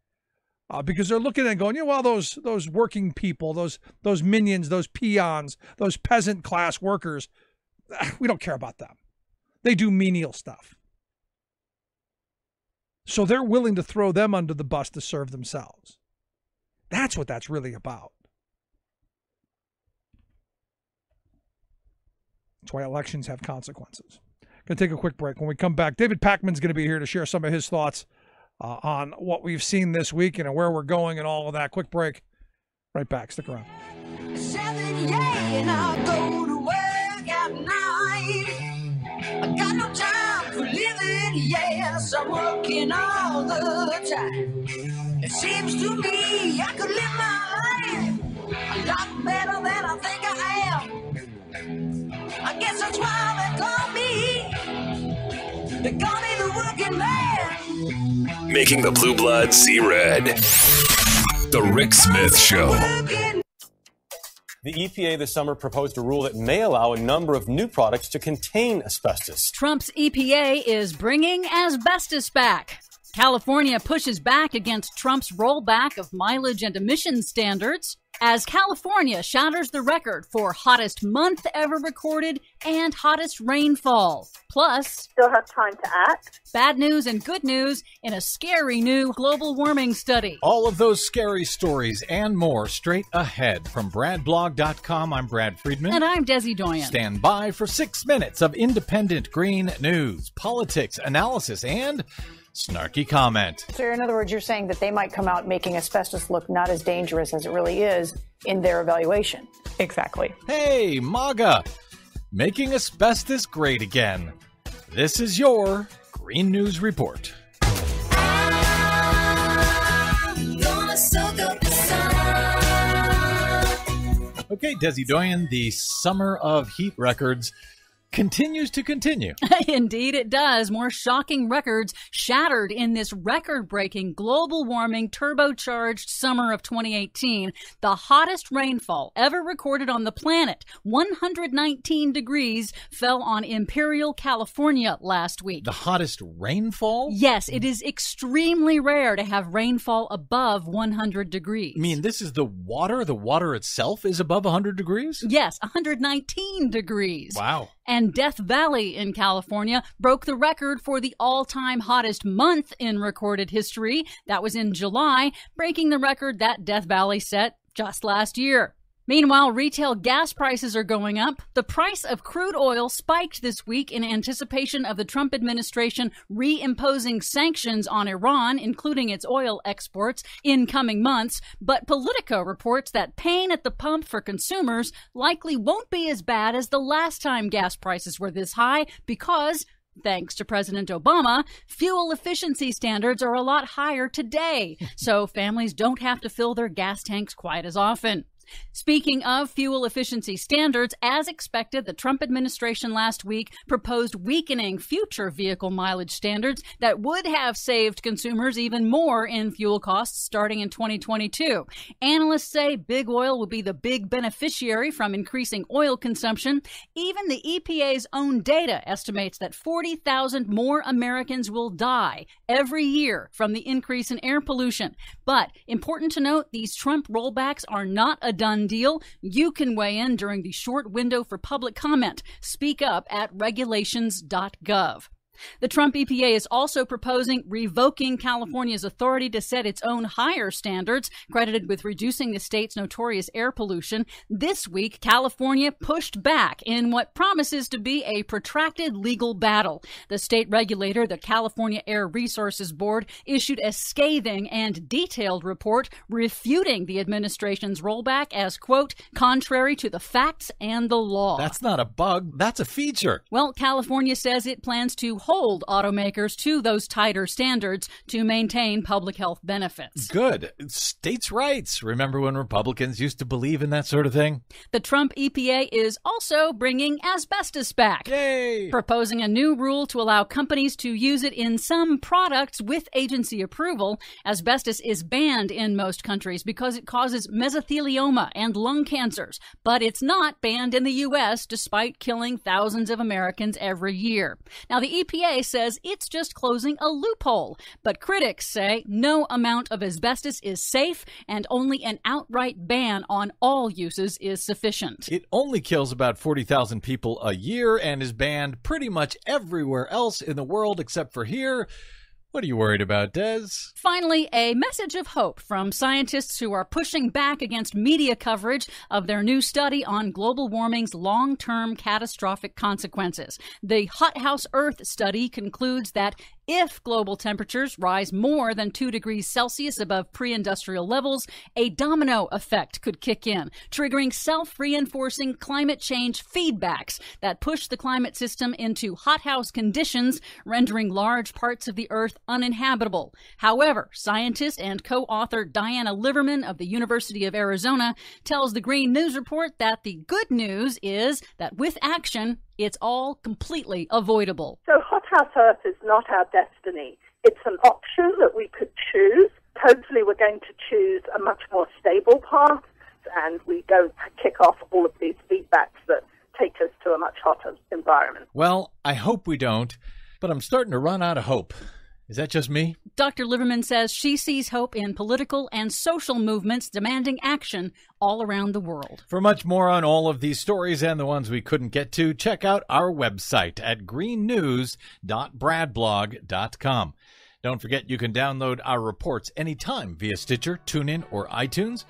because they're looking at it and going, well, those working people, those minions, those peons, those peasant class workers, we don't care about them. They do menial stuff. So they're willing to throw them under the bus to serve themselves. That's what that's really about. That's why elections have consequences. Going to take a quick break. When we come back, David Pakman's going to be here to share some of his thoughts on what we've seen this week and where we're going and all of that. Quick break. Right back. Stick around. 7, and I go to work at night. I got no time for living, yes, I'm working all the time. It seems to me I could live my life a lot better than I think I am. I guess that's why they call me the working man. Making the blue blood see red. The Rick Smith Show. The EPA this summer proposed a rule that may allow a number of new products to contain asbestos. Trump's EPA is bringing asbestos back. California pushes back against Trump's rollback of mileage and emissions standards as California shatters the record for hottest month ever recorded and hottest rainfall. Plus, still have time to act. Bad news and good news in a scary new global warming study. All of those scary stories and more straight ahead. From BradBlog.com, I'm Brad Friedman. And I'm Desi Doyen. Stand by for 6 minutes of independent green news, politics, analysis, and snarky comment. So in other words, you're saying that they might come out making asbestos look not as dangerous as it really is in their evaluation. Exactly. Hey, MAGA, making asbestos great again. This is your Green News Report. Okay, Desi Doyen, the summer of heat records continues to continue. Indeed it does. More shocking records shattered in this record-breaking global warming turbocharged summer of 2018. The hottest rainfall ever recorded on the planet, 119 degrees, fell on Imperial, California last week. The hottest rainfall? Yes, it is extremely rare to have rainfall above 100 degrees. I mean, this is the water? The water itself is above 100 degrees? Yes, 119 degrees. Wow. And Death Valley in California broke the record for the all-time hottest month in recorded history. That was in July, breaking the record that Death Valley set just last year. Meanwhile, retail gas prices are going up. The price of crude oil spiked this week in anticipation of the Trump administration reimposing sanctions on Iran, including its oil exports, in coming months. But Politico reports that pain at the pump for consumers likely won't be as bad as the last time gas prices were this high because, thanks to President Obama, fuel efficiency standards are a lot higher today. So families don't have to fill their gas tanks quite as often. Speaking of fuel efficiency standards, as expected, the Trump administration last week proposed weakening future vehicle mileage standards that would have saved consumers even more in fuel costs starting in 2022. Analysts say big oil will be the big beneficiary from increasing oil consumption. Even the EPA's own data estimates that 40,000 more Americans will die every year from the increase in air pollution. But important to note, these Trump rollbacks are not a done deal. You can weigh in during the short window for public comment. Speak up at regulations.gov. The Trump EPA is also proposing revoking California's authority to set its own higher standards, credited with reducing the state's notorious air pollution. This week, California pushed back in what promises to be a protracted legal battle. The state regulator, the California Air Resources Board, issued a scathing and detailed report refuting the administration's rollback as, quote, contrary to the facts and the law. That's not a bug. That's a feature. Well, California says it plans to hold automakers to those tighter standards to maintain public health benefits. Good. States' rights. Remember when Republicans used to believe in that sort of thing? The Trump EPA is also bringing asbestos back. Yay! Proposing a new rule to allow companies to use it in some products with agency approval. Asbestos is banned in most countries because it causes mesothelioma and lung cancers, but it's not banned in the U.S. despite killing thousands of Americans every year. Now, the EPA says it's just closing a loophole, but critics say no amount of asbestos is safe and only an outright ban on all uses is sufficient. It only kills about 40,000 people a year and is banned pretty much everywhere else in the world except for here. What are you worried about, Des? Finally, a message of hope from scientists who are pushing back against media coverage of their new study on global warming's long-term catastrophic consequences. The Hothouse Earth study concludes that if global temperatures rise more than 2 degrees Celsius above pre-industrial levels, a domino effect could kick in, triggering self-reinforcing climate change feedbacks that push the climate system into hothouse conditions, rendering large parts of the Earth uninhabitable. However, scientist and co-author Diana Liverman of the University of Arizona tells the Green News Report that the good news is that with action, it's all completely avoidable. So Hothouse Earth is not our destiny. It's an option that we could choose. Hopefully we're going to choose a much more stable path, and we don't kick off all of these feedbacks that take us to a much hotter environment. Well, I hope we don't, but I'm starting to run out of hope. Is that just me? Dr. Liverman says she sees hope in political and social movements demanding action all around the world. For much more on all of these stories and the ones we couldn't get to, check out our website at greennews.bradblog.com. Don't forget you can download our reports anytime via Stitcher, TuneIn, or iTunes.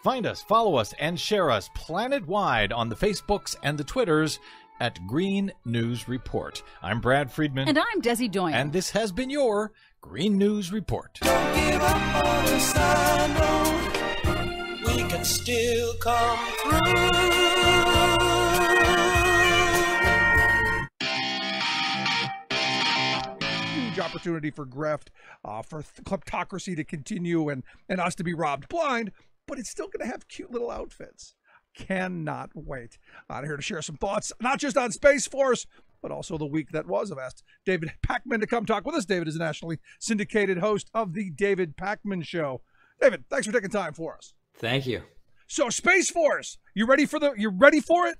Find us, follow us, and share us planet-wide on the Facebooks and the Twitters at Green News Report. I'm Brad Friedman. And I'm Desi Doyen. And this has been your Green News Report. Don't give up on the side road. We can still come through. opportunity for grift, for kleptocracy to continue and us to be robbed blind, but it's still going to have cute little outfits. Cannot wait. Out here to share some thoughts, not just on Space Force, but also the week that was. I've asked David Pakman to come talk with us. David is a nationally syndicated host of the David Pakman Show. David, thanks for taking time for us. Thank you. So, Space Force, you ready for it?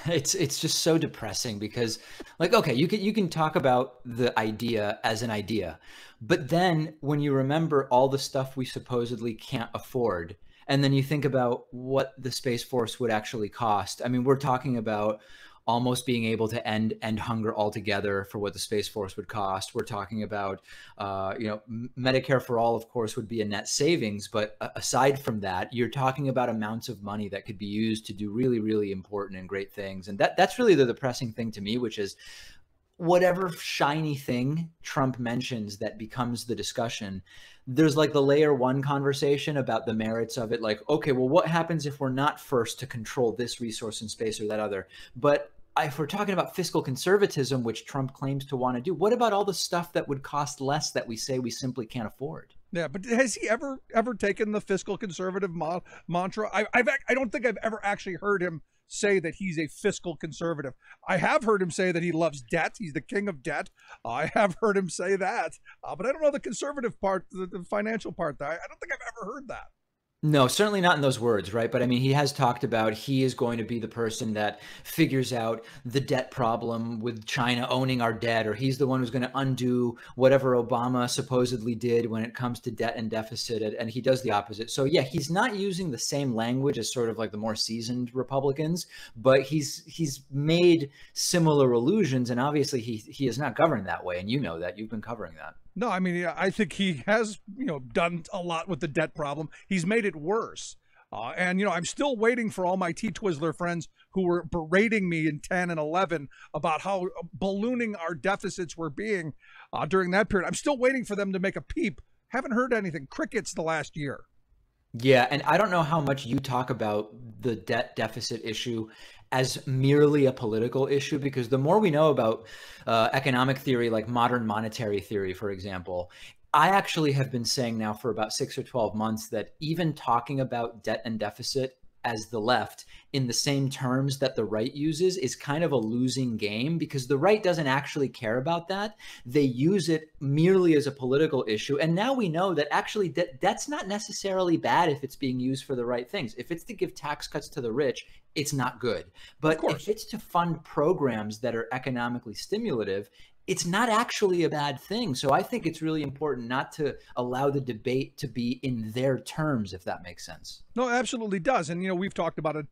It's just so depressing because, like, okay, you can talk about the idea as an idea, but then when you remember all the stuff we supposedly can't afford, and then you think about what the Space Force would actually cost. I mean, we're talking about almost being able to end hunger altogether for what the Space Force would cost. We're talking about, Medicare for all, of course, would be a net savings. But aside from that, you're talking about amounts of money that could be used to do really, really important and great things. And that's really the depressing thing to me, which is whatever shiny thing Trump mentions that becomes the discussion, there's like the layer one conversation about the merits of it. Like, okay, well, what happens if we're not first to control this resource in space or that other? But if we're talking about fiscal conservatism, which Trump claims to want to do, what about all the stuff that would cost less that we say we simply can't afford? Yeah, but has he ever taken the fiscal conservative mantra? I don't think I've ever actually heard him say that he's a fiscal conservative. I have heard him say that he loves debt. He's the king of debt. I have heard him say that, but I don't know the conservative part, the financial part. I don't think I've ever heard that. No, certainly not in those words, right? But I mean, he has talked about he is going to be the person that figures out the debt problem with China owning our debt, or he's the one who's going to undo whatever Obama supposedly did when it comes to debt and deficit, and he does the opposite. So yeah, he's not using the same language as sort of like the more seasoned Republicans, but he's made similar allusions, and obviously he is not governed that way, and you know that. You've been covering that. No, I mean, I think he has, done a lot with the debt problem. He's made it worse. And I'm still waiting for all my T-Twizzler friends who were berating me in 10 and 11 about how ballooning our deficits were being during that period. I'm still waiting for them to make a peep. Haven't heard anything. Crickets the last year. Yeah, and I don't know how much you talk about the debt deficit issue as merely a political issue, because the more we know about economic theory, like modern monetary theory, for example, I actually have been saying now for about 6 or 12 months that even talking about debt and deficit as the left in the same terms that the right uses is kind of a losing game, because the right doesn't actually care about that. They use it merely as a political issue. And now we know that actually that's not necessarily bad if it's being used for the right things. If it's to give tax cuts to the rich, it's not good. But if it's to fund programs that are economically stimulative, it's not actually a bad thing. So I think it's really important not to allow the debate to be in their terms, if that makes sense. No, it absolutely does. And, we've talked about it,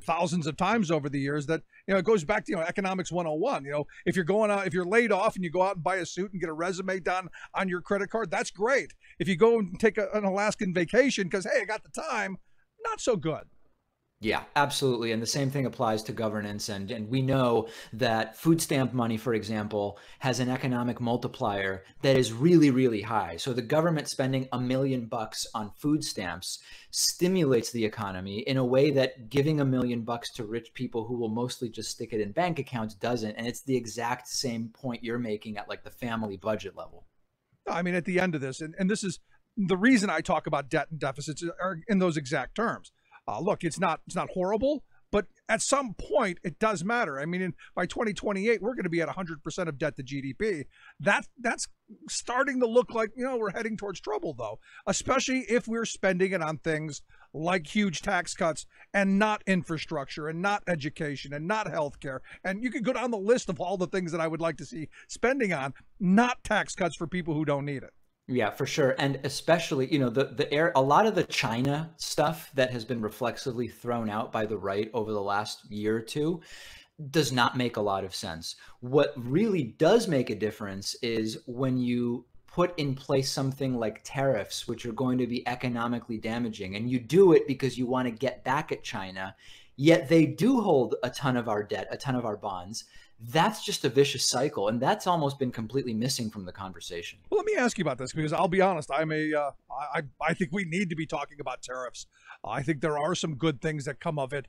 thousands of times over the years that, it goes back to, economics 101. If you're going out, if you're laid off and you go out and buy a suit and get a resume done on your credit card, that's great. If you go and take an Alaskan vacation because, hey, I got the time, not so good. Yeah, absolutely. And the same thing applies to governance. And we know that food stamp money, for example, has an economic multiplier that is really, really high. So the government spending $1 million on food stamps stimulates the economy in a way that giving $1 million to rich people who will mostly just stick it in bank accounts doesn't. And it's the exact same point you're making at like the family budget level. I mean, at the end of this, and this is the reason I talk about debt and deficits are in those exact terms. Look, it's not horrible, but at some point it does matter. I mean, by 2028, we're going to be at 100% of debt to GDP. That's starting to look like, we're heading towards trouble, though, especially if we're spending it on things like huge tax cuts and not infrastructure and not education and not healthcare. And you could go down the list of all the things that I would like to see spending on, not tax cuts for people who don't need it. Yeah, for sure. And especially, a lot of the China stuff that has been reflexively thrown out by the right over the last year or two does not make a lot of sense. What really does make a difference is when you put in place something like tariffs, which are going to be economically damaging, and you do it because you want to get back at China, yet they do hold a ton of our debt, a ton of our bonds. That's just a vicious cycle, and that's almost been completely missing from the conversation. Well, let me ask you about this, because I'll be honest, I think we need to be talking about tariffs. I think there are some good things that come of it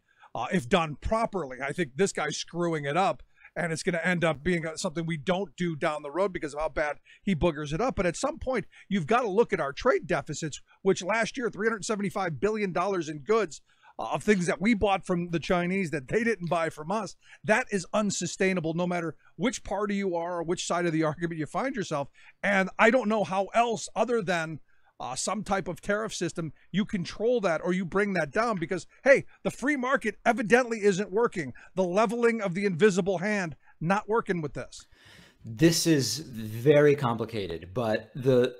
if done properly. I think this guy's screwing it up, and it's going to end up being something we don't do down the road because of how bad he boogers it up. But at some point, you've got to look at our trade deficits, which last year, $375 billion in goods of things that we bought from the Chinese that they didn't buy from us. That is unsustainable no matter which party you are or which side of the argument you find yourself. And I don't know how else other than some type of tariff system you control that or you bring that down because, hey, the free market evidently isn't working. The leveling of the invisible hand not working with this. This is very complicated, but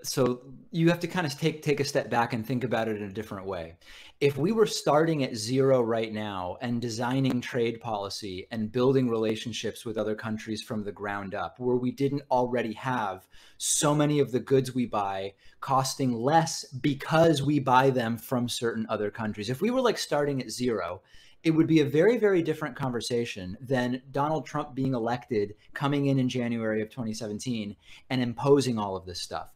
so you have to kind of take a step back and think about it in a different way. If we were starting at zero right now and designing trade policy and building relationships with other countries from the ground up, where we didn't already have so many of the goods we buy costing less because we buy them from certain other countries, if we were like starting at zero, it would be a very, very different conversation than Donald Trump being elected, coming in January of 2017 and imposing all of this stuff.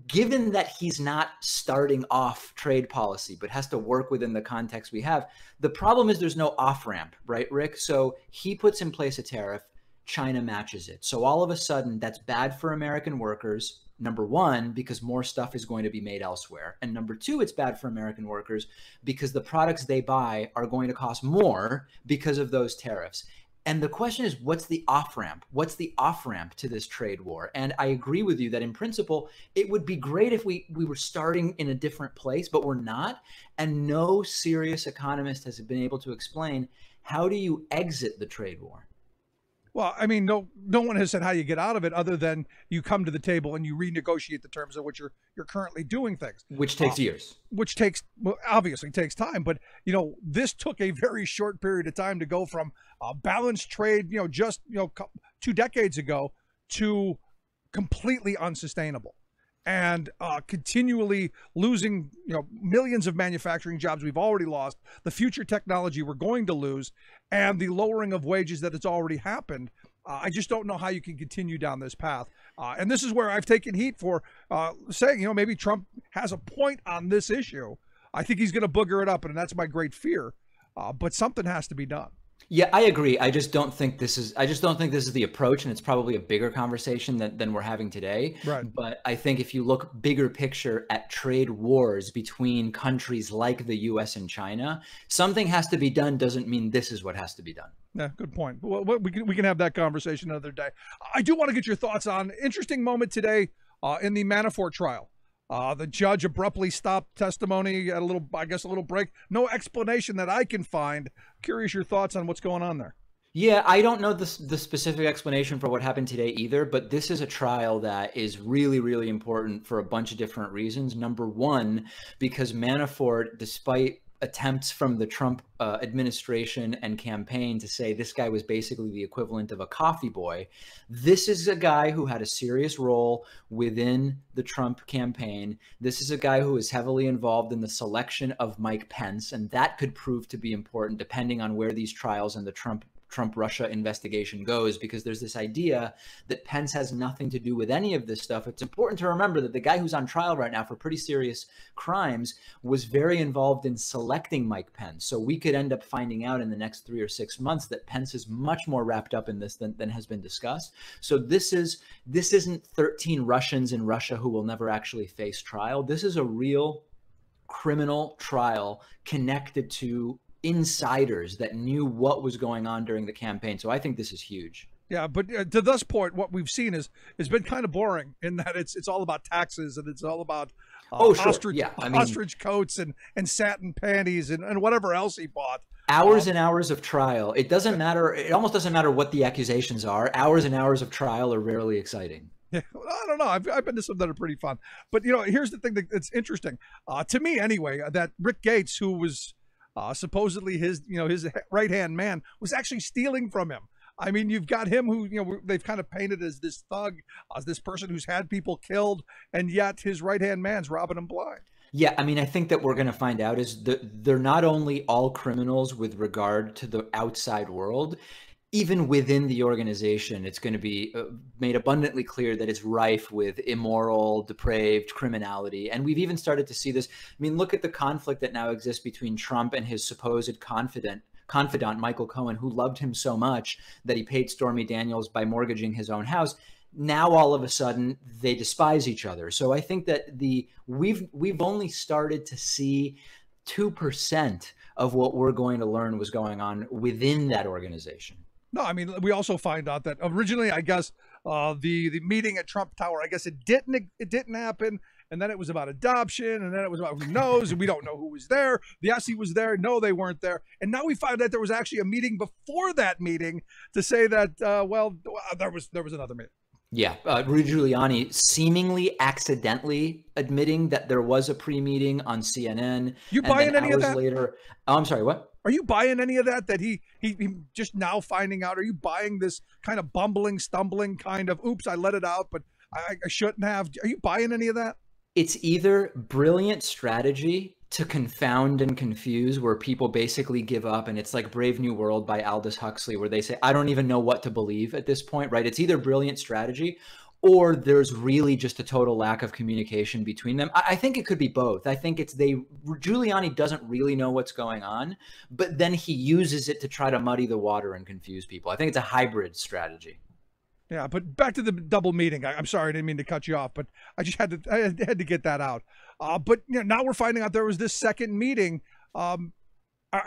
Given that he's not starting off trade policy, but has to work within the context we have, the problem is there's no off-ramp, right, Rick? So he puts in place a tariff, China matches it. So all of a sudden, that's bad for American workers. Number one, because more stuff is going to be made elsewhere. And number two, it's bad for American workers because the products they buy are going to cost more because of those tariffs. And the question is, what's the off-ramp? What's the off-ramp to this trade war? And I agree with you that in principle, it would be great if we were starting in a different place, but we're not. And no serious economist has been able to explain, how do you exit the trade war? Well, I mean, no one has said how you get out of it other than you come to the table and you renegotiate the terms of which you're currently doing things. Which takes years. Which takes, well, obviously takes time. But, you know, this took a very short period of time to go from balanced trade, you know, just, you know, 2 decades ago to completely unsustainable. And continually losing, you know, millions of manufacturing jobs we've already lost, the future technology we're going to lose, and the lowering of wages that it's already happened. I just don't know how you can continue down this path. And this is where I've taken heat for saying, you know, maybe Trump has a point on this issue. I think he's going to booger it up, and that's my great fear. But something has to be done. Yeah, I agree. I just don't think this is the approach, and it's probably a bigger conversation than we're having today. Right. But I think if you look bigger picture at trade wars between countries like the US and China, something has to be done doesn't mean this is what has to be done. Yeah, good point. Well, we can have that conversation another day. I do want to get your thoughts on interesting moment today in the Manafort trial. The judge abruptly stopped testimony at a little break. No explanation that I can find. Curious your thoughts on what's going on there. Yeah, I don't know the specific explanation for what happened today either, but this is a trial that is really, really important for a bunch of different reasons. Number one, because Manafort, despite attempts from the Trump administration and campaign to say this guy was basically the equivalent of a coffee boy, this is a guy who had a serious role within the Trump campaign. This is a guy who is heavily involved in the selection of Mike Pence, and that could prove to be important depending on where these trials and the Trump-Russia investigation goes, because there's this idea that Pence has nothing to do with any of this stuff. It's important to remember that the guy who's on trial right now for pretty serious crimes was very involved in selecting Mike Pence. So we could end up finding out in the next 3 or 6 months that Pence is much more wrapped up in this than has been discussed. So this isn't 13 Russians in Russia who will never actually face trial. This is a real criminal trial connected to insiders that knew what was going on during the campaign. So I think this is huge. Yeah, but to this point, what we've seen has been kind of boring in that it's all about taxes and it's all about ostrich coats and satin panties and whatever else he bought. Hours and hours of trial. It doesn't matter. It almost doesn't matter what the accusations are. Hours and hours of trial are rarely exciting. Yeah, I don't know. I've been to some that are pretty fun. But, you know, here's the thing that's interesting to me anyway, that Rick Gates, who was supposedly his right-hand man, was actually stealing from him. I mean, you've got him who, you know, they've kind of painted as this thug, as this person who's had people killed, and yet his right-hand man's robbing him blind. Yeah, I mean, I think that we're going to find out is that they're not only all criminals with regard to the outside world. Even within the organization, it's going to be made abundantly clear that it's rife with immoral, depraved criminality. And we've even started to see this. I mean, look at the conflict that now exists between Trump and his supposed confidant confidant, Michael Cohen, who loved him so much that he paid Stormy Daniels by mortgaging his own house. Now all of a sudden they despise each other. So I think that we've only started to see 2% of what we're going to learn was going on within that organization. No, I mean, we also find out that originally, I guess, the meeting at Trump Tower, I guess it didn't happen. And then it was about adoption, and then it was about who knows, and we don't know who was there. Yes, he was there. No, they weren't there. And now we find out there was actually a meeting before that meeting to say that, there was another meeting. Yeah, Rudy Giuliani seemingly accidentally admitting that there was a pre-meeting on CNN. You buying any of that? Later, I'm sorry, what? Are you buying any of that? That he just now finding out? Are you buying this kind of bumbling, stumbling kind of, oops, I let it out, but I shouldn't have? Are you buying any of that? It's either brilliant strategy to confound and confuse, where people basically give up, and it's like Brave New World by Aldous Huxley, where they say, I don't even know what to believe at this point, right? It's either brilliant strategy, or there's really just a total lack of communication between them. I think it could be both. I think Giuliani doesn't really know what's going on, but then he uses it to try to muddy the water and confuse people. I think it's a hybrid strategy. Yeah, but back to the double meeting. I'm sorry, I didn't mean to cut you off, but I just had to get that out. But now we're finding out there was this second meeting. Are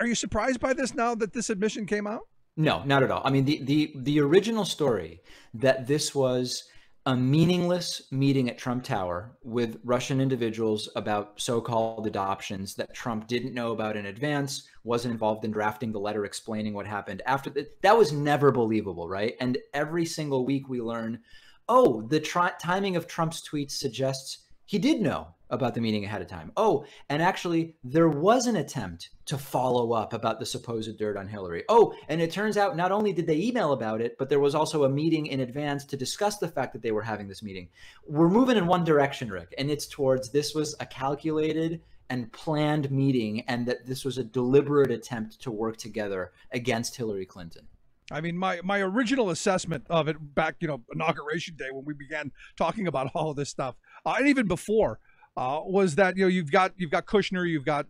you surprised by this now that this admission came out? No, not at all. I mean, the original story that this was a meaningless meeting at Trump Tower with Russian individuals about so-called adoptions that Trump didn't know about in advance, wasn't involved in drafting the letter explaining what happened after that was never believable, right? And every single week we learn, oh, the timing of Trump's tweets suggests he did know about the meeting ahead of time. Oh, and actually there was an attempt to follow up about the supposed dirt on Hillary. Oh, and it turns out not only did they email about it, but there was also a meeting in advance to discuss the fact that they were having this meeting. We're moving in one direction, Rick, and it's towards this was a calculated and planned meeting, and that this was a deliberate attempt to work together against Hillary Clinton. I mean, my original assessment of it back, inauguration day when we began talking about all of this stuff, and even before, was that you've got Kushner, you've got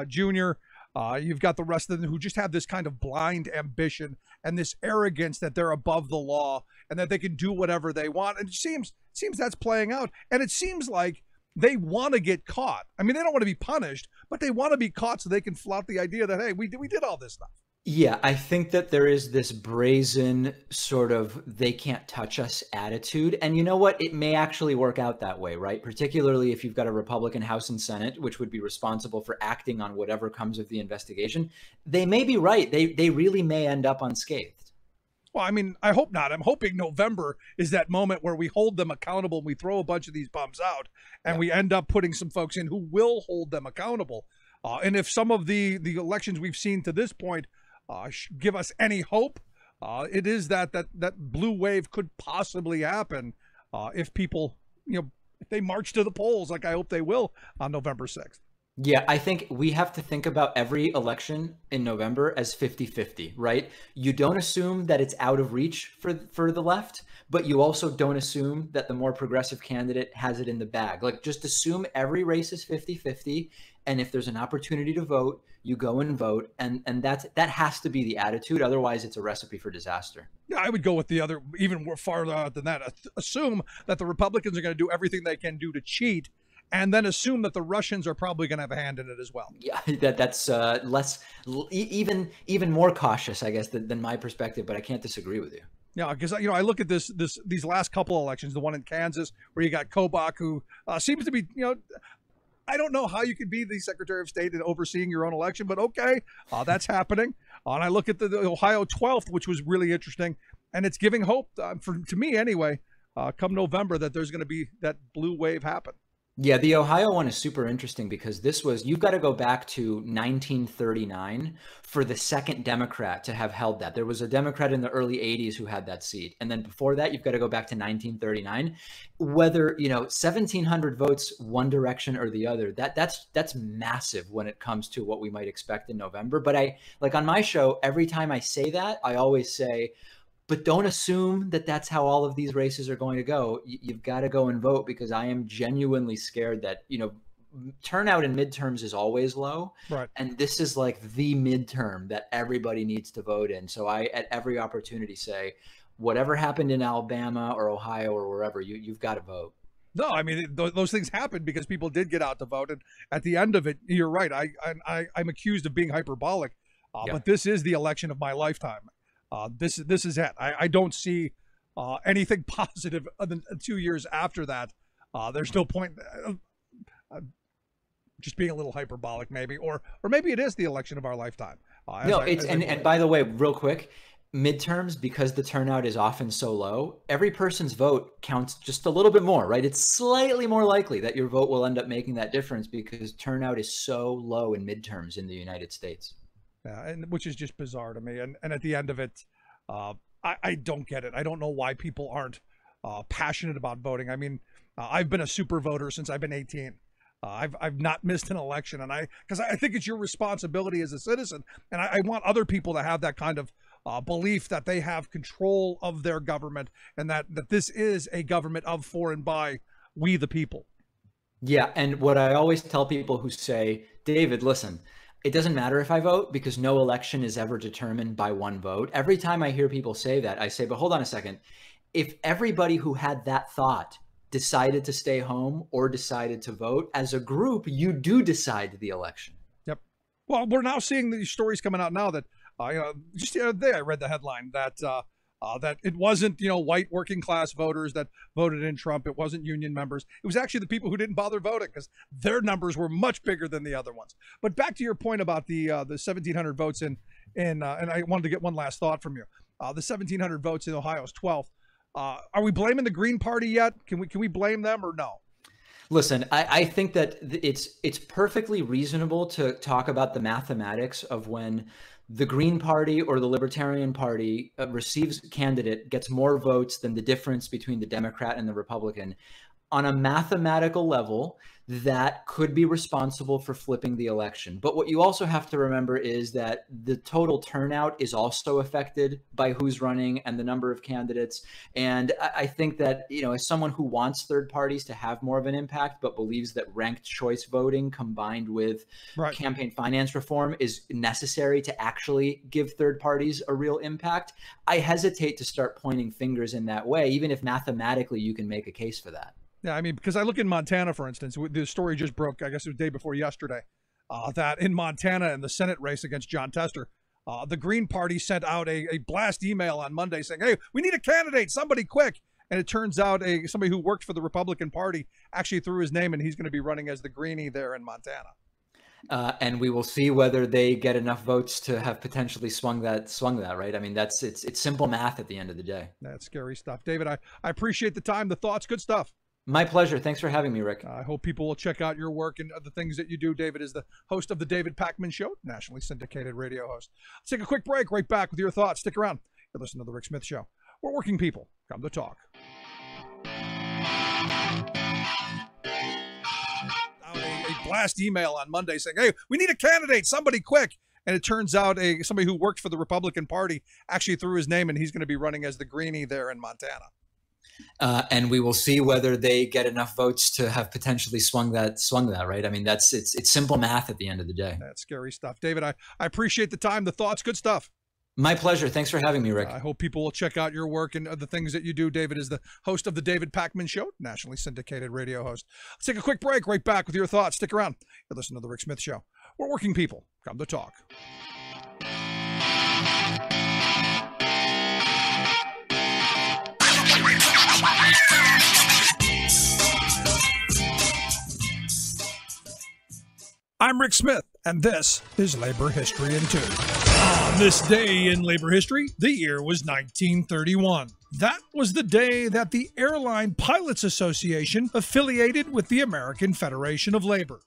Junior, you've got the rest of them who just have this kind of blind ambition and this arrogance that they're above the law and that they can do whatever they want. And it seems that's playing out, and it seems like they want to get caught. I mean, they don't want to be punished, but they want to be caught so they can flout the idea that, hey, we did all this stuff. Yeah, I think that there is this brazen sort of they can't touch us attitude. And you know what? It may actually work out that way, right? Particularly if you've got a Republican House and Senate, which would be responsible for acting on whatever comes of the investigation. They may be right. They really may end up unscathed. Well, I mean, I hope not. I'm hoping November is that moment where we hold them accountable and we throw a bunch of these bums out and we end up putting some folks in who will hold them accountable. And if some of the elections we've seen to this point give us any hope, it is that blue wave could possibly happen if people, if they march to the polls like I hope they will on November 6th. Yeah, I think we have to think about every election in November as 50-50, right? You don't assume that it's out of reach for the left, but you also don't assume that the more progressive candidate has it in the bag. Like, just assume every race is 50-50, and if there's an opportunity to vote, you go and vote, and that has to be the attitude. Otherwise, it's a recipe for disaster. Yeah, I would go with the other, even more farther out than that. Assume that the Republicans are going to do everything they can do to cheat, and then assume that the Russians are probably going to have a hand in it as well. Yeah, that's even more cautious, I guess, than my perspective, but I can't disagree with you. Yeah, because I look at these last couple of elections, the one in Kansas where you got Kobach, who seems to be, I don't know how you could be the Secretary of State and overseeing your own election, but okay, that's happening. And I look at the Ohio 12th, which was really interesting, and it's giving hope to me anyway, come November, that there's going to be that blue wave happen. Yeah, the Ohio one is super interesting because you've got to go back to 1939 for the second Democrat to have held that. There was a Democrat in the early 80s who had that seat. And then before that, you've got to go back to 1939. Whether, 1,700 votes one direction or the other, that's massive when it comes to what we might expect in November. But on my show, every time I say that, I always say, but don't assume that that's how all of these races are going to go. You've got to go and vote, because I am genuinely scared that, turnout in midterms is always low. Right. And this is like the midterm that everybody needs to vote in. So I, at every opportunity, say, whatever happened in Alabama or Ohio or wherever, you've got to vote. No, I mean, those things happened because people did get out to vote. And at the end of it, you're right. I'm accused of being hyperbolic, but this is the election of my lifetime. This is it. I don't see anything positive other than 2 years after that. There's no point just being a little hyperbolic, maybe, or maybe it is the election of our lifetime. And by the way, real quick, midterms, because the turnout is often so low, every person's vote counts just a little bit more, right? It's slightly more likely that your vote will end up making that difference because turnout is so low in midterms in the United States. Yeah, and which is just bizarre to me. And at the end of it, I don't get it. I don't know why people aren't passionate about voting. I mean, I've been a super voter since I've been 18. I've not missed an election, and because I think it's your responsibility as a citizen, and I want other people to have that kind of belief that they have control of their government, and that this is a government of, for, and by we the people. Yeah, and what I always tell people who say, David, listen, it doesn't matter if I vote because no election is ever determined by one vote. Every time I hear people say that, I say, but hold on a second. If everybody who had that thought decided to stay home or decided to vote, as a group, you do decide the election. Yep. Well, we're now seeing these stories coming out now that, just the other day I read the headline that that it wasn't, white working class voters that voted in Trump. It wasn't union members. It was actually the people who didn't bother voting because their numbers were much bigger than the other ones. But back to your point about the 1,700 votes and I wanted to get one last thought from you. The 1,700 votes in Ohio is 12th. Are we blaming the Green Party yet? Can we blame them or no? Listen, I think that it's perfectly reasonable to talk about the mathematics of when the Green Party or the Libertarian Party receives a candidate, gets more votes than the difference between the Democrat and the Republican. On a mathematical level, that could be responsible for flipping the election. But what you also have to remember is that the total turnout is also affected by who's running and the number of candidates. And I think that, as someone who wants third parties to have more of an impact, but believes that ranked choice voting combined with campaign finance reform is necessary to actually give third parties a real impact, I hesitate to start pointing fingers in that way, even if mathematically you can make a case for that. Yeah, I mean, because I look in Montana, for instance, the story just broke, I guess it was the day before yesterday, that in Montana in the Senate race against John Tester, the Green Party sent out a blast email on Monday saying, hey, we need a candidate, somebody quick. And it turns out somebody who worked for the Republican Party actually threw his name, and he's going to be running as the Greenie there in Montana. And we will see whether they get enough votes to have potentially swung that, right? I mean, it's simple math at the end of the day. That's scary stuff. David, I appreciate the time, the thoughts, good stuff. My pleasure. Thanks for having me, Rick. I hope people will check out your work and the things that you do. David is the host of the David Pakman Show, nationally syndicated radio host. Let's take a quick break. Right back with your thoughts. Stick around. You're listening to The Rick Smith Show, where working people come to talk. A blast email on Monday saying, hey, we need a candidate, somebody quick. And it turns out somebody who worked for the Republican Party actually threw his name, and he's going to be running as the Greenie there in Montana. And we will see whether they get enough votes to have potentially swung that, right? I mean, it's simple math at the end of the day. That's scary stuff. David, I appreciate the time, the thoughts, good stuff. My pleasure. Thanks for having me, Rick. I hope people will check out your work and the things that you do. David is the host of the David Pakman Show, nationally syndicated radio host. Let's take a quick break. Right back with your thoughts. Stick around. You're listening to The Rick Smith Show, where working people come to talk. I'm Rick Smith, and this is Labor History in 2. On this day in labor history, the year was 1931. That was the day that the Airline Pilots Association affiliated with the American Federation of Labor.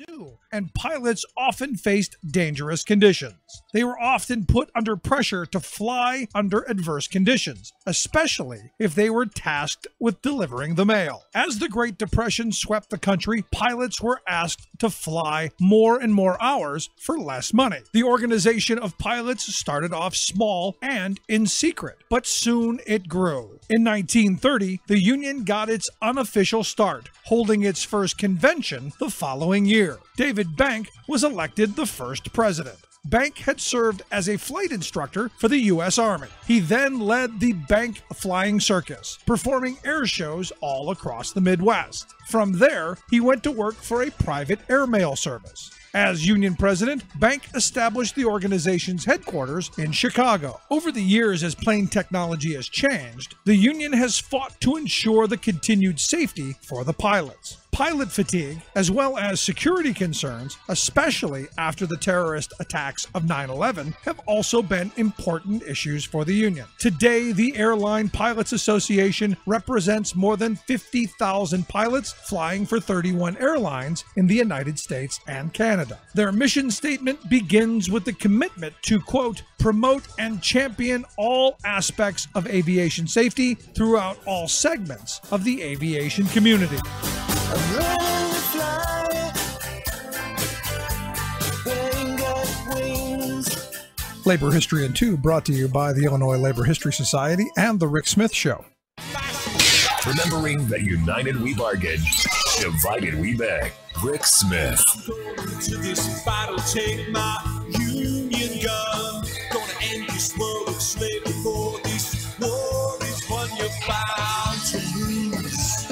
new, and pilots often faced dangerous conditions. They were often put under pressure to fly under adverse conditions, especially if they were tasked with delivering the mail. As the Great Depression swept the country, pilots were asked to fly more and more hours for less money. The organization of pilots started off small and in secret, but soon it grew. In 1930, the union got its unofficial start, holding its first convention the following year. David Bank was elected the first president. Bank had served as a flight instructor for the U.S. Army. He then led the Bank Flying Circus, performing air shows all across the Midwest. From there, he went to work for a private airmail service. As union president, Bank established the organization's headquarters in Chicago. Over the years, as plane technology has changed, the union has fought to ensure the continued safety for the pilots. Pilot fatigue, as well as security concerns, especially after the terrorist attacks of 9/11, have also been important issues for the union. Today, the Airline Pilots Association represents more than 50,000 pilots flying for 31 airlines in the United States and Canada. Their mission statement begins with the commitment to, quote, promote and champion all aspects of aviation safety throughout all segments of the aviation community. Labor History in 2 brought to you by the Illinois Labor History Society and The Rick Smith Show. Remembering that united we bargain, divided we beg. Rick Smith. To this battle, take my union gun. Gonna end this world of slavery, for this war is one you're bound to lose.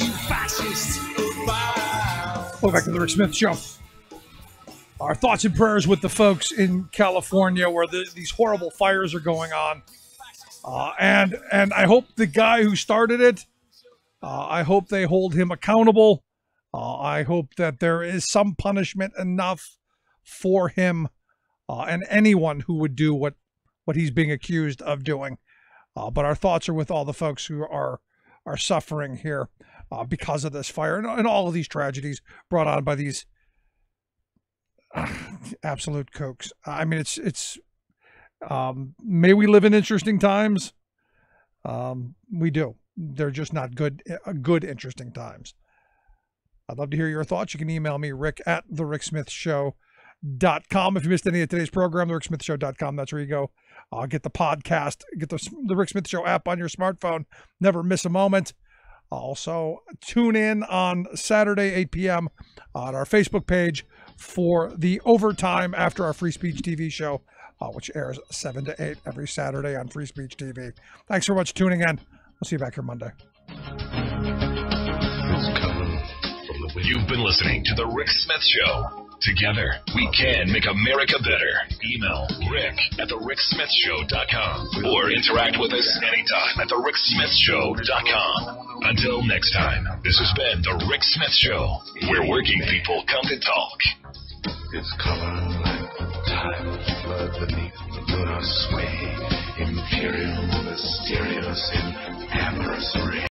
You fascists, goodbye. Welcome back to the Rick Smith Show. Our thoughts and prayers with the folks in California where these horrible fires are going on. And I hope the guy who started it, I hope they hold him accountable. I hope that there is some punishment enough for him and anyone who would do what he's being accused of doing. But our thoughts are with all the folks who are suffering here because of this fire and all of these tragedies brought on by these absolute kooks. I mean, it's may we live in interesting times. We do. They're just not good interesting times. I'd love to hear your thoughts. You can email me, rick@thericksmithshow.com. If you missed any of today's program, thericksmithshow.com. That's where you go. Get the podcast, get the Rick Smith Show app on your smartphone. Never miss a moment. Also, tune in on Saturday, 8 p.m. on our Facebook page for the overtime after our Free Speech TV show, which airs 7 to 8 every Saturday on Free Speech TV. Thanks so much for tuning in. We'll see you back here Monday. You've been listening to The Rick Smith Show. Together, we can make America better. Email rick@thericksmithshow.com or interact with us anytime at thericksmithshow.com. Until next time, this has been The Rick Smith Show, where working people come to talk. It's color like time flood beneath the lunar sway, imperial, mysterious, in amorous ray.